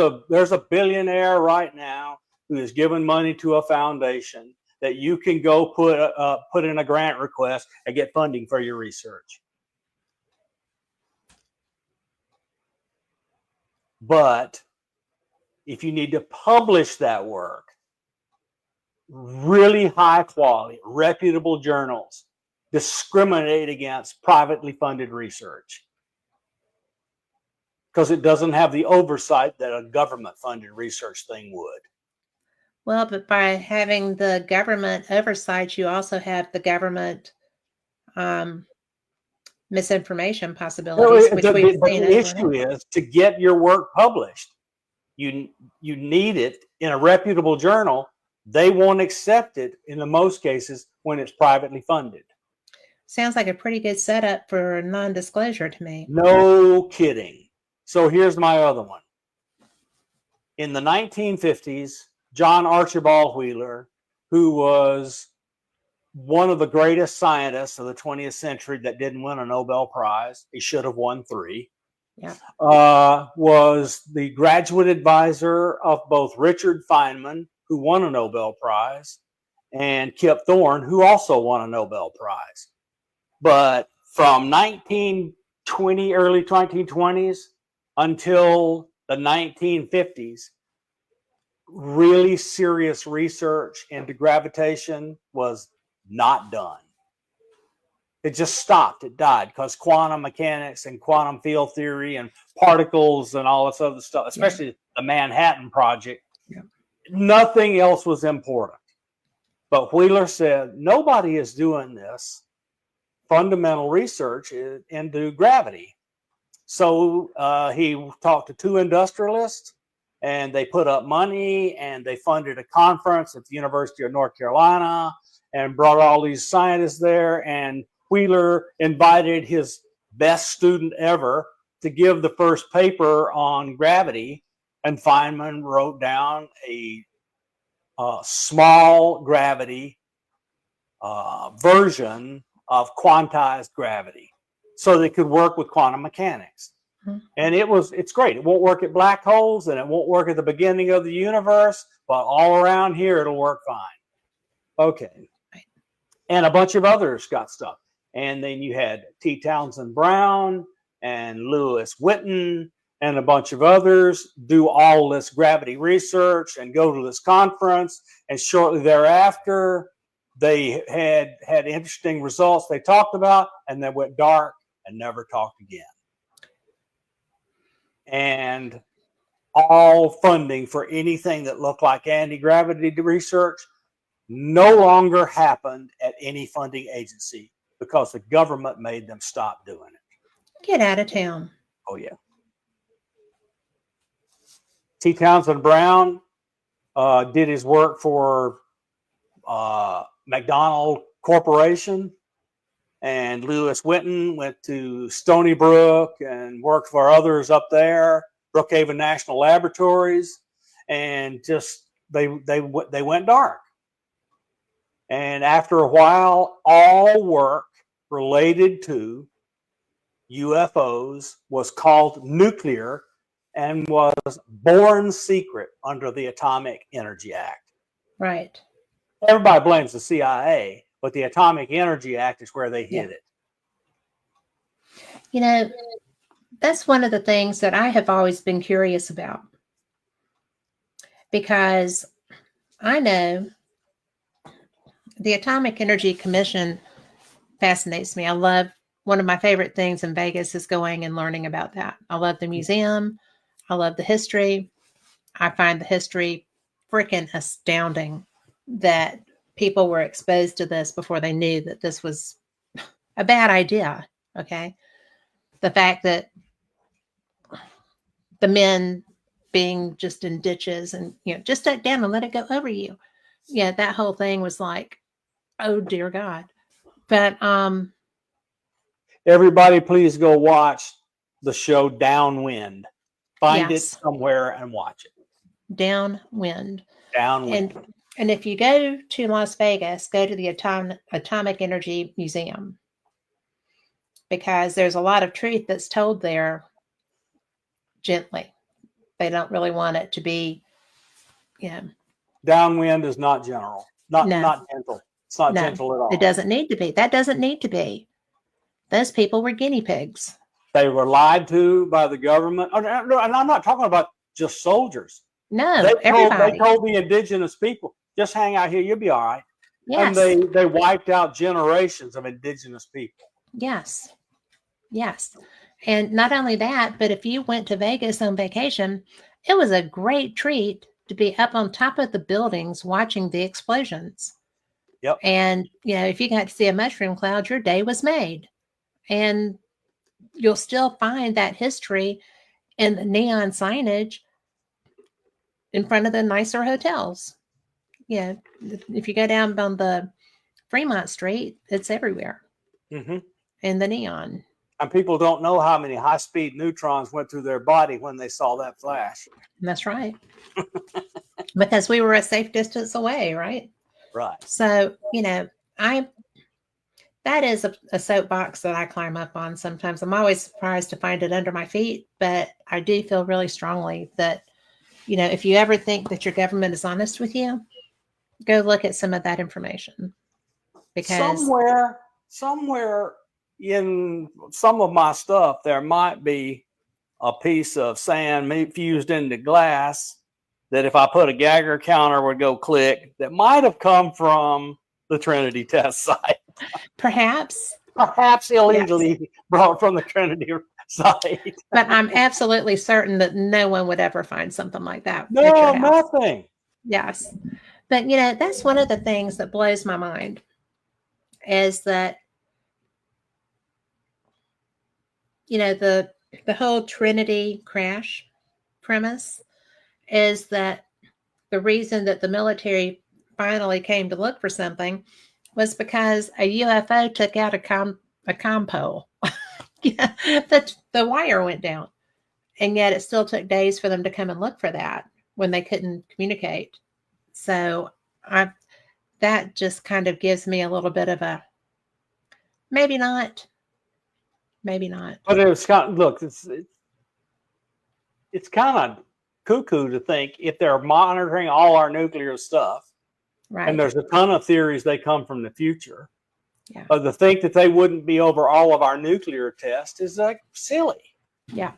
a billionaire right now who is giving money to a foundation that you can go put in a grant request and get funding for your research. But if you need to publish that work, really high quality, reputable journals discriminate against privately funded research, because it doesn't have the oversight that a government funded research thing would. well, but by having the government oversight, you also have the government um, misinformation possibilities, which we've But seen the over and issue over. is, to get your work published, you need it in a reputable journal. They won't accept it in the most cases when it's privately funded. Sounds like a pretty good setup for non-disclosure to me. No kidding. So here's my other one. In the 1950s, John Archibald Wheeler, who was one of the greatest scientists of the 20th century that didn't win a Nobel Prize, he should have won 3, Yeah. was the graduate advisor of both Richard Feynman, who won a Nobel Prize, and Kip Thorne, who also won a Nobel Prize. But from 1920, early 1920s until the 1950s, really serious research into gravitation was not done. It just stopped. It died because quantum mechanics and quantum field theory and particles and all this other stuff, especially the Manhattan Project, nothing else was important. But Wheeler said, nobody is doing this fundamental research into gravity. So he talked to 2 industrialists and they put up money and they funded a conference at the University of North Carolina and brought all these scientists there. And Wheeler invited his best student ever to give the first paper on gravity. And Feynman wrote down a small gravity version of quantized gravity so they could work with quantum mechanics. And it's great. It won't work at black holes and it won't work at the beginning of the universe, but all around here it'll work fine. Okay. And a bunch of others got stuff. And then you had T. Townsend Brown and Lewis Witten and a bunch of others do all this gravity research and go to this conference. And shortly thereafter, they had interesting results they talked about, and then went dark and never talked again. And all funding for anything that looked like anti-gravity research no longer happened at any funding agency because the government made them stop doing it. Get out of town. Oh, yeah. T. Townsend Brown did his work for McDonald Corporation, and Lewis Witten went to Stony Brook and worked for others up there, Brookhaven National Laboratories, and just they went dark. And after a while, all work related to UFOs was called nuclear and was born secret under the Atomic Energy Act. Right. Everybody blames the CIA, but the Atomic Energy Act is where they hid it. You know, that's one of the things that I have always been curious about, because I know the Atomic Energy Commission fascinates me. I love, one of my favorite things in Vegas is going and learning about that. I love the museum. I love the history. I find the history freaking astounding that people were exposed to this before they knew that this was a bad idea. Okay. The fact that the men being just in ditches and, just duck down and let it go over you. Yeah. That whole thing was like, oh dear God. But, everybody please go watch the show Downwind. Find it somewhere and watch it. Downwind. Downwind. And if you go to Las Vegas, go to the Atomic Energy Museum, because there's a lot of truth that's told there gently. They don't really want it to be, Downwind is not general, not gentle. It's not gentle at all. It doesn't need to be. That doesn't need to be. Those people were guinea pigs. They were lied to by the government. And I'm not talking about just soldiers. No, everybody. They told the indigenous people, just hang out here, you'll be all right. Yes. And they wiped out generations of indigenous people. Yes. Yes. And not only that, but if you went to Vegas on vacation, it was a great treat to be up on top of the buildings watching the explosions. Yep. And, if you got to see a mushroom cloud, your day was made. And you'll still find that history in the neon signage in front of the nicer hotels. If you go down on the Fremont Street, it's everywhere. Mm-hmm. In the neon. And people don't know how many high-speed neutrons went through their body when they saw that flash. That's right. Because we were a safe distance away, right? Right. So, that is a soapbox that I climb up on sometimes. I'm always surprised to find it under my feet, but I do feel really strongly that, if you ever think that your government is honest with you, go look at some of that information. Because somewhere in some of my stuff, there might be a piece of sand fused into glass that if I put a Geiger counter would go click, that might have come from the Trinity test site. Perhaps illegally brought from the Trinity site. But I'm absolutely certain that no one would ever find something like that. No, nothing. Yes. But, that's one of the things that blows my mind is that, the whole Trinity crash premise is that the reason that the military finally came to look for something was because a UFO took out a comm pole. Yeah, the wire went down, and yet it still took days for them to come and look for that when they couldn't communicate. So I that just kind of gives me a little bit of a maybe not, maybe not. But it's kind of, look, it's kind of cuckoo to think if they're monitoring all our nuclear stuff, Right. and there's a ton of theories they come from the future. Yeah. But to think that they wouldn't be over all of our nuclear tests is like silly. Yeah.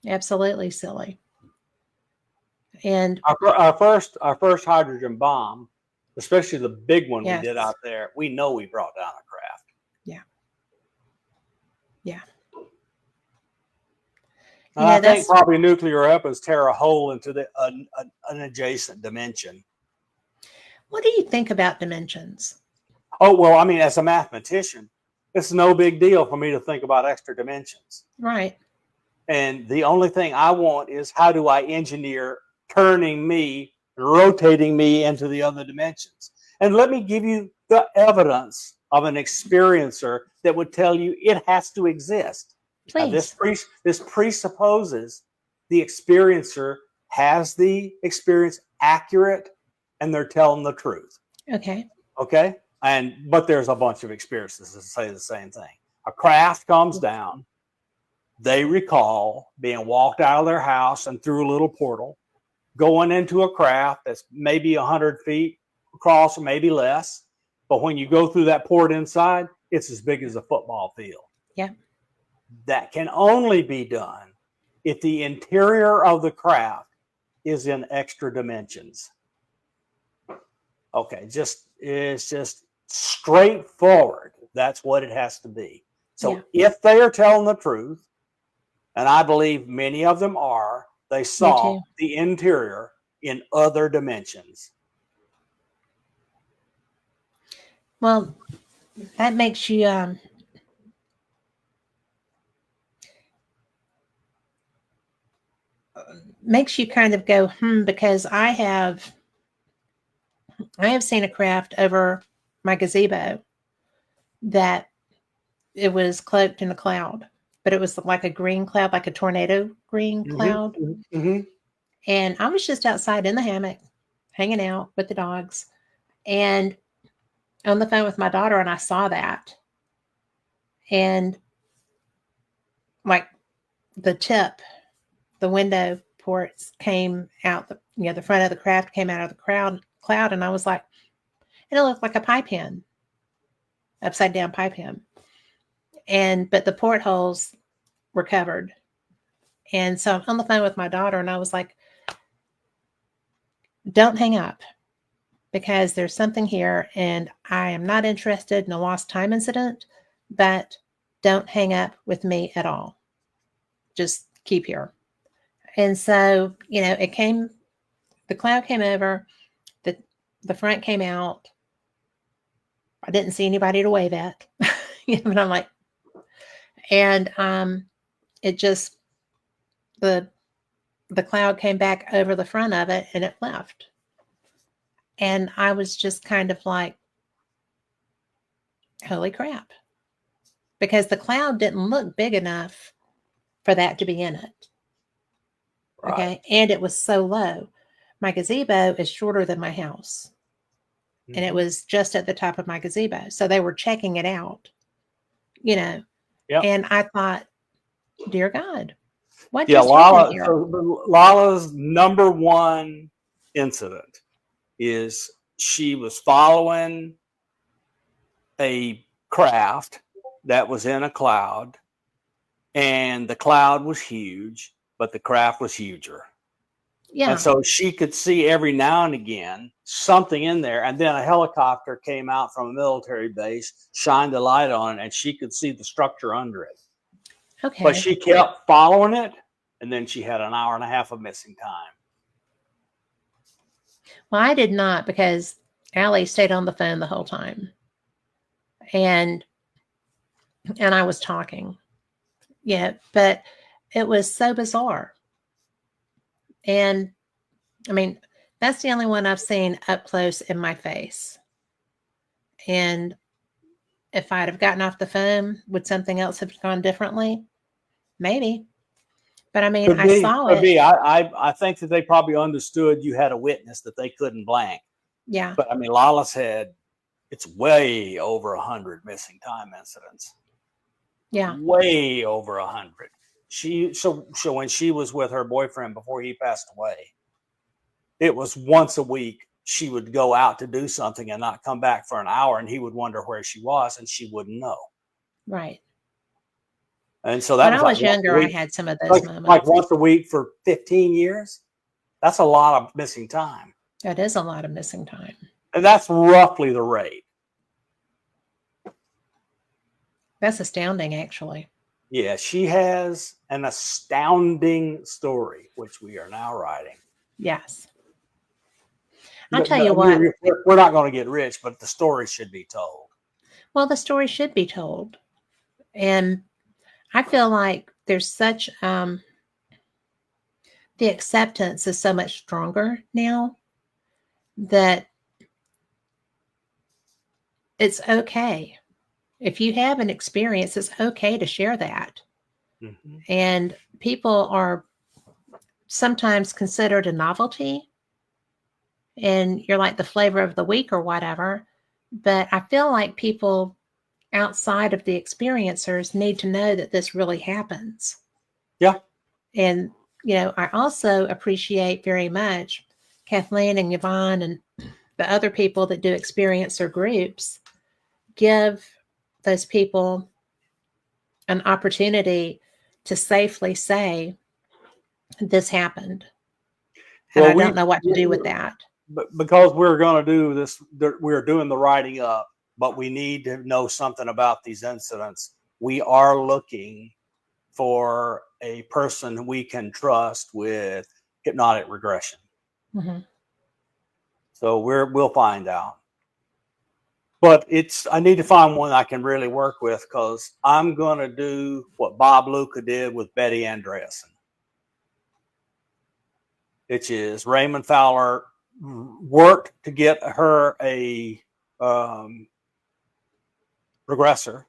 Absolutely silly. And Our first hydrogen bomb, especially the big one Yes. we did out there, we know we brought down a craft. yeah. Yeah. And I think probably nuclear weapons tear a hole into an adjacent dimension. What do you think about dimensions? Oh, well, I mean, as a mathematician, it's no big deal for me to think about extra dimensions. Right. And the only thing I want is how do I engineer turning me, rotating me into the other dimensions? And let me give you the evidence of an experiencer that would tell you it has to exist. Now, Please. this presupposes the experiencer has the experience accurate and they're telling the truth. Okay. Okay. But there's a bunch of experiences that say the same thing. A craft comes down. They recall being walked out of their house and through a little portal, going into a craft that's maybe 100 feet across or maybe less. But when you go through that port inside, it's as big as a football field. Yeah. That can only be done if the interior of the craft is in extra dimensions. Okay, it's just straightforward. That's what it has to be. So if they are telling the truth, and I believe many of them are, they saw the interior in other dimensions. Well, that makes you kind of go, because I have seen a craft over my gazebo that it was cloaked in a cloud, but it was like a green cloud, like a tornado green cloud. Mm-hmm. And I was just outside in the hammock, hanging out with the dogs, and on the phone with my daughter, and I saw that. And like the window ports came out, the front of the craft came out of the cloud, and I was like, and it looked like a pipe hen, upside down pipe hen. But the portholes were covered. And so I'm on the phone with my daughter, and I was like, don't hang up, because there's something here, and I am not interested in a lost time incident, but don't hang up with me at all. Just keep here. And so, the cloud came over, the front came out. I didn't see anybody to wave at. But I'm like, and it just, the cloud came back over the front of it and it left. And I was just kind of like, holy crap. Because the cloud didn't look big enough for that to be in it. Right. Okay. And it was so low. My gazebo is shorter than my house. And it was just at the top of my gazebo. So they were checking it out, Yep. And I thought, dear God, what Yeah, just happened here? Lala's number one incident is she was following a craft that was in a cloud, and the cloud was huge, but the craft was huger. Yeah. And so she could see every now and again something in there. And then a helicopter came out from a military base, shined the light on it, and she could see the structure under it. Okay. But she kept following it, and then she had an hour and a half of missing time. Well, I did not, because Allie stayed on the phone the whole time. And I was talking. Yeah, but it was so bizarre. And I mean, that's the only one I've seen up close in my face. And if I'd have gotten off the phone, would something else have gone differently? Maybe. But I mean, Could I be, saw could it. be. I think that they probably understood you had a witness that they couldn't blank. Yeah. But I mean, Lala's had, it's way over 100 missing time incidents. Yeah. Way over 100. So when she was with her boyfriend before he passed away, it was once a week she would go out to do something and not come back for an hour, and he would wonder where she was, and she wouldn't know. Right. And so that When was I like was once a younger, I week, had some of those like moments. once a week for 15 years. That's a lot of missing time. That is a lot of missing time. And that's roughly the rate. That's astounding, actually. Yeah, she has an astounding story, which we are now writing. Yes. I'll tell you what. what. We're not going to get rich, but the story should be told. Well, the story should be told. And I feel like there's such, the acceptance is so much stronger now that it's okay. If you have an experience, it's okay to share that. Mm-hmm. And people are sometimes considered a novelty, and you're like the flavor of the week or whatever. But I feel like people outside of the experiencers need to know that this really happens. Yeah. And, I also appreciate very much Kathleen and Yvonne and the other people that do experiencer groups give those people an opportunity to safely say, this happened. And I don't know what to do with that. But because we're going to do this, we're doing the writing up, but we need to know something about these incidents. We are looking for a person we can trust with hypnotic regression. Mm-hmm. So we'll find out. But I need to find one I can really work with, because I'm going to do what Bob Luca did with Betty Andreasen, which is Raymond Fowler worked to get her a regressor,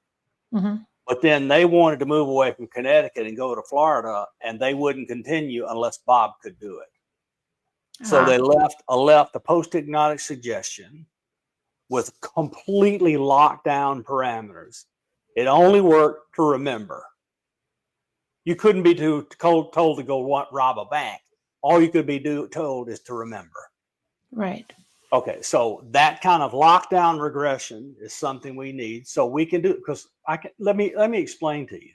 Mm-hmm. but then they wanted to move away from Connecticut and go to Florida, and they wouldn't continue unless Bob could do it. So they left a post-hypnotic suggestion with completely locked down parameters. It only worked to remember. You couldn't be told to go rob a bank. All you could be told is to remember. Right. Okay, so that kind of lockdown regression is something we need. So we can do it, because let me explain to you.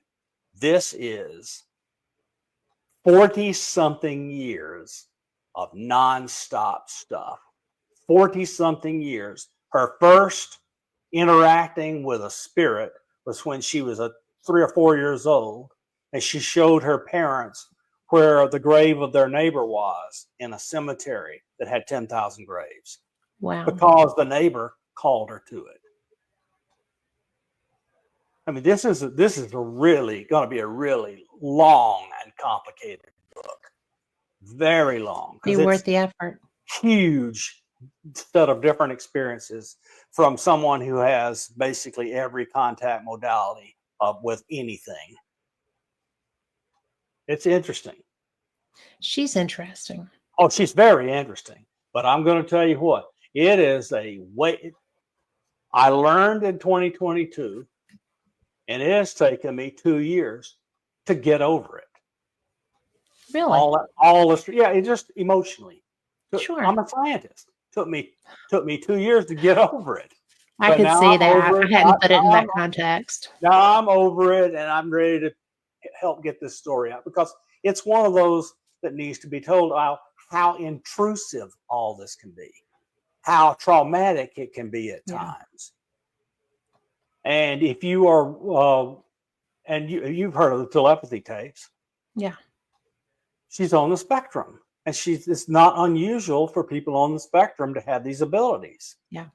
This is 40-something years of nonstop stuff. 40-something years. Her first interacting with a spirit was when she was 3 or 4 years old, and she showed her parents where the grave of their neighbor was in a cemetery that had 10,000 graves. Wow. Because the neighbor called her to it. I mean, this is really going to be a really long and complicated book. Very long. Be worth the effort. Huge set of different experiences from someone who has basically every contact modality with anything. It's interesting. She's interesting. Oh, she's very interesting. But I'm going to tell you what, it is a way. I learned in 2022, and it has taken me 2 years to get over it. Really? All this, yeah, it just emotionally. Sure. I'm a scientist. Took me 2 years to get over it. I could see that. I hadn't put it in that context. Now I'm over it, and I'm ready to help get this story out, because it's one of those that needs to be told how intrusive all this can be, how traumatic it can be at times. And if you are, and you've heard of the telepathy tapes. Yeah. She's on the spectrum, and it's not unusual for people on the spectrum to have these abilities. Yeah.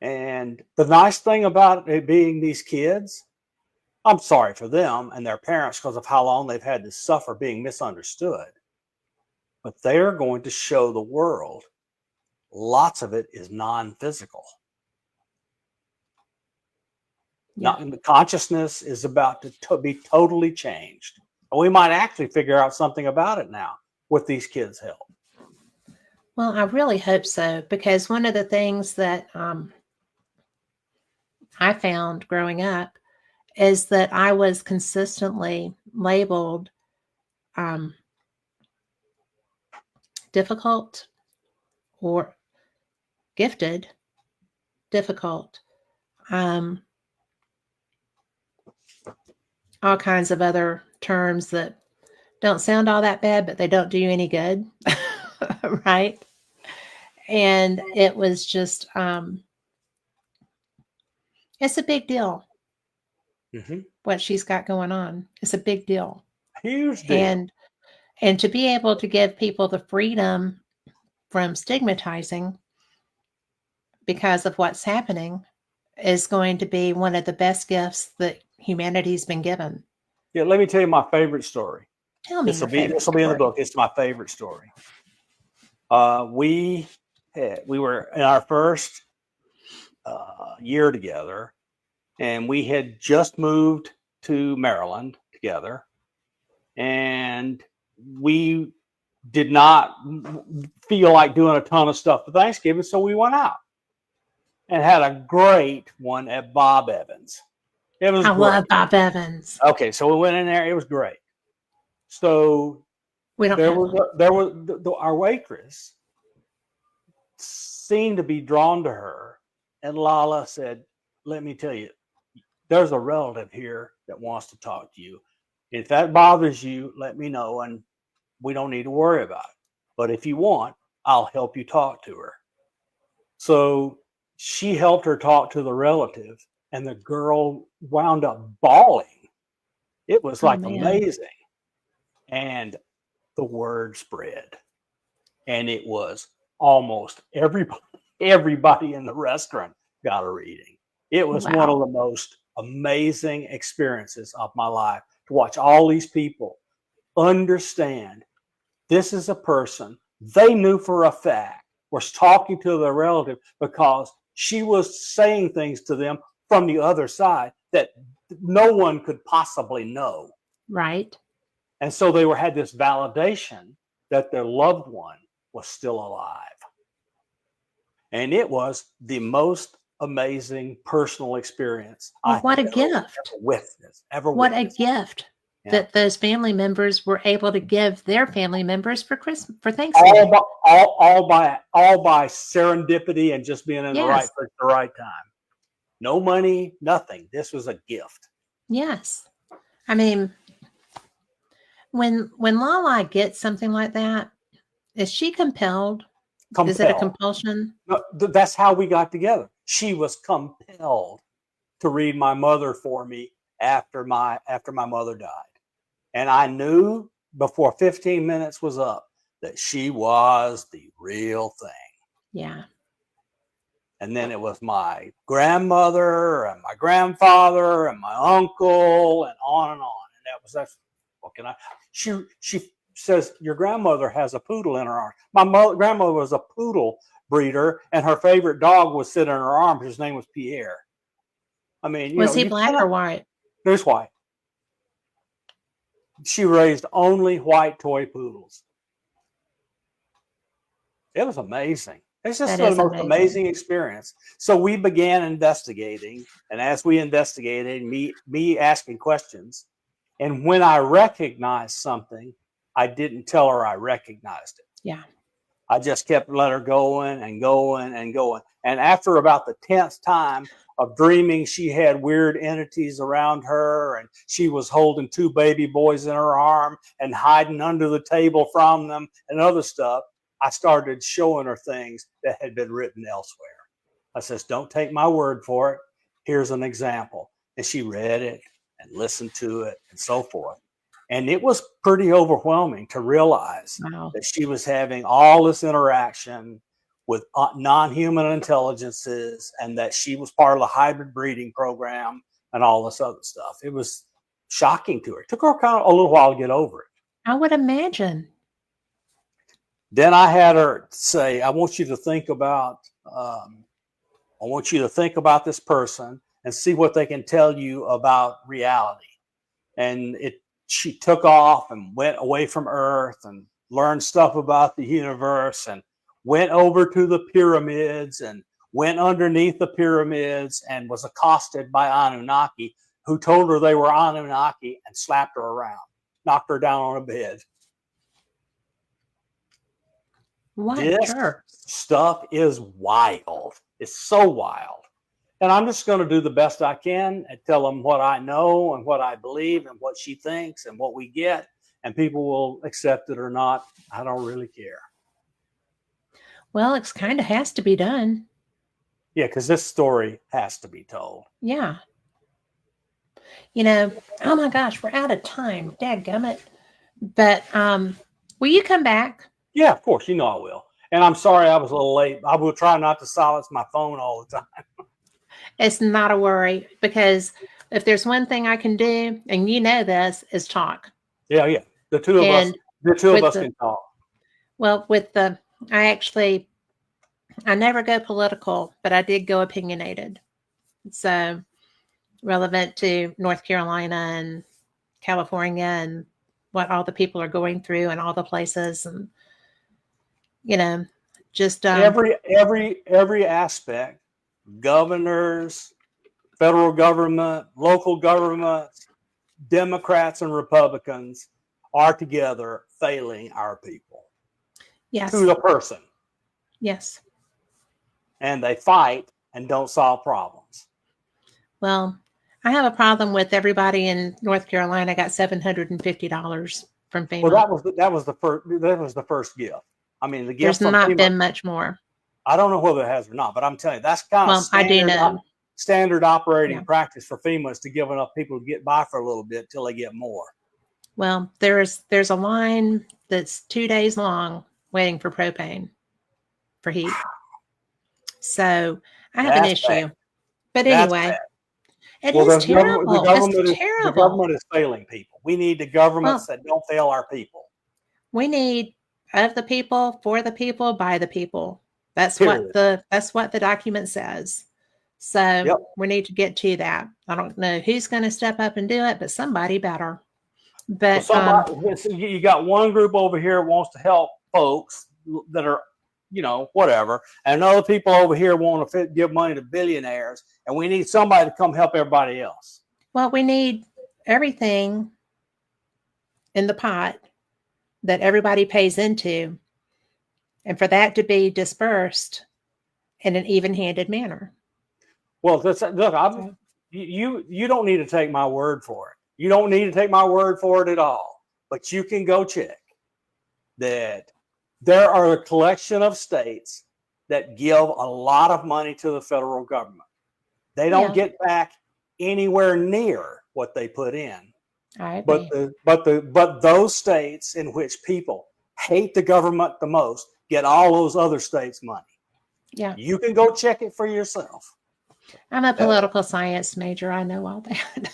And the nice thing about it being these kids, I'm sorry for them and their parents because of how long they've had to suffer being misunderstood. But they're going to show the world lots of it is non-physical. Yeah. Not, the consciousness is about to be totally changed. We might actually figure out something about it now with these kids' help. Well, I really hope so, because one of the things that I found growing up is that I was consistently labeled difficult or gifted, difficult, all kinds of other terms that don't sound all that bad, but they don't do you any good. Right? And it was just, it's a big deal what she's got going on. It's a big deal. Huge deal. And to be able to give people the freedom from stigmatizing because of what's happening is going to be one of the best gifts that humanity's been given. Yeah, let me tell you my favorite story. Tell me This will be in the book. It's my favorite story. We were in our first year together, and we had just moved to Maryland together, and we did not feel like doing a ton of stuff for Thanksgiving, so we went out and had a great one at Bob Evans. It was great. Love Bob Evans. Okay, so we went in there. It was great. So our waitress seemed to be drawn to her, and Lala said, "Let me tell you, there's a relative here that wants to talk to you. If that bothers you, let me know, and we don't need to worry about it. But if you want, I'll help you talk to her." So she helped her talk to the relative, and the girl wound up bawling. It was like amazing. And the word spread. And it was almost everybody in the restaurant got a reading. It was one of the most amazing experiences of my life to watch all these people understand this is a person they knew for a fact was talking to their relative because she was saying things to them from the other side that no one could possibly know. Right. And so they had this validation that their loved one was still alive. And it was the most amazing personal experience. What a gift. What a gift that those family members were able to give their family members for Thanksgiving. All by serendipity and just being in the right place at the right time. No money, nothing. This was a gift. Yes. I mean, when Lala gets something like that, is she compelled? Is it a compulsion? No, that's how we got together. She was compelled to read my mother for me after my mother died. And I knew before 15 minutes was up that she was the real thing. Yeah. And then it was my grandmother and my grandfather and my uncle and on and on. And that's what can I? She says your grandmother has a poodle in her arms. My grandmother was a poodle breeder, and her favorite dog was sitting in her arms. His name was Pierre. I mean, was he black or white? He was white. She raised only white toy poodles. It was amazing. It's just the most amazing experience. So we began investigating, and as we investigated, me asking questions, and when I recognized something, I didn't tell her I recognized it. Yeah. I just kept letting her going and going and going. And after about the 10th time of dreaming she had weird entities around her, and she was holding 2 baby boys in her arm and hiding under the table from them and other stuff, I started showing her things that had been written elsewhere. I says, don't take my word for it. Here's an example. And she read it and listened to it and so forth. And it was pretty overwhelming to realize that she was having all this interaction with non-human intelligences, and that she was part of the hybrid breeding program, and all this other stuff. It was shocking to her. It took her kind of a little while to get over it. I would imagine. Then I had her say, I want you to think about this person and see what they can tell you about reality. And she took off and went away from Earth and learned stuff about the universe and went over to the pyramids and went underneath the pyramids and was accosted by Anunnaki, who told her they were Anunnaki and slapped her around, knocked her down on a bed. What This jerk? stuff is wild. It's so wild. And I'm just going to do the best I can and tell them what I know and what I believe and what she thinks and what we get. And people will accept it or not. I don't really care. Well, it kind of has to be done. Yeah, because this story has to be told. Yeah. You know, oh my gosh, we're out of time. Dadgummit. But will you come back? Yeah, of course. You know I will. And I'm sorry I was a little late. I will try not to silence my phone all the time. It's not a worry, because if there's one thing I can do, and you know this, is talk. Yeah. The two of us can talk. Well, I never go political, but I did go opinionated. So relevant to North Carolina and California and what all the people are going through and all the places, and just every aspect. Governors, federal government, local governments, Democrats and Republicans are together failing our people. Yes. To the person. Yes. And they fight and don't solve problems. Well, I have a problem with everybody in North Carolina got $750 from FEMA. Well, that was the first gift. I mean, the gift. There's not been much more. I don't know whether it has or not, but I'm telling you, that's kind of I do know. Standard operating practice for FEMA is to give enough people to get by for a little bit till they get more. Well, there's a line that's 2 days long waiting for propane for heat. So I have an issue. Bad. But anyway, it is terrible. The government is failing people. We need the governments that don't fail our people. We need of the people, for the people, by the people. That's what the document says. So we need to get to that. I don't know who's going to step up and do it, but somebody better. But you got one group over here wants to help folks that are, whatever, and other people over here want to give money to billionaires, and we need somebody to come help everybody else. Well, we need everything in the pot that everybody pays into, and for that to be dispersed in an even-handed manner. Well, look, you don't need to take my word for it. You don't need to take my word for it at all. But you can go check that there are a collection of states that give a lot of money to the federal government. They don't get back anywhere near what they put in. But those states in which people hate the government the most get all those other states' money. Yeah. You can go check it for yourself. I'm a political science major. I know all that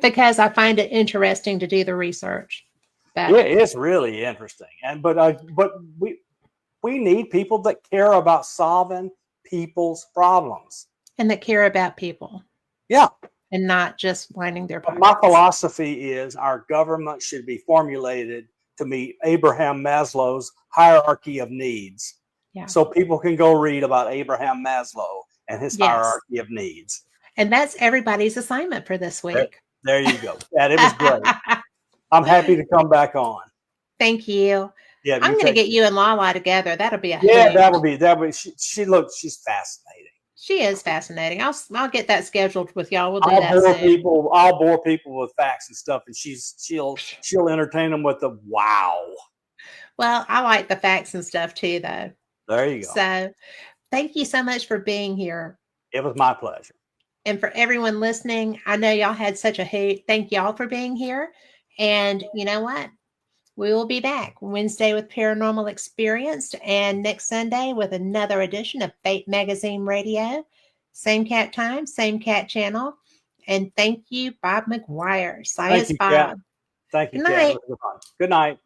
because I find it interesting to do the research. Yeah, it's really interesting. But we need people that care about solving people's problems. And that care about people. Yeah. And not just lining their pockets. My philosophy is our government should be formulated to meet Abraham Maslow's hierarchy of needs. Yeah. So people can go read about Abraham Maslow and his hierarchy of needs. And that's everybody's assignment for this week. There you go. It was great. I'm happy to come back on. Thank you. Yeah, I'm going to get you and Lala together. That'll be a that would be. She's fascinating. She is fascinating. I'll get that scheduled with y'all. We'll do that soon. I'll bore people with facts and stuff, and she'll entertain them with the wow. Well, I like the facts and stuff too, though. There you go. So, thank you so much for being here. It was my pleasure. And for everyone listening, I know y'all had such a hoot. Thank y'all for being here. And you know what? We will be back Wednesday with Paranormal Experience and next Sunday with another edition of Fate Magazine Radio. Same cat time, same cat channel. And thank you, Bob McGuire. Thank Science you, Kat. Bob. Thank you, Good Kat. night. Good night.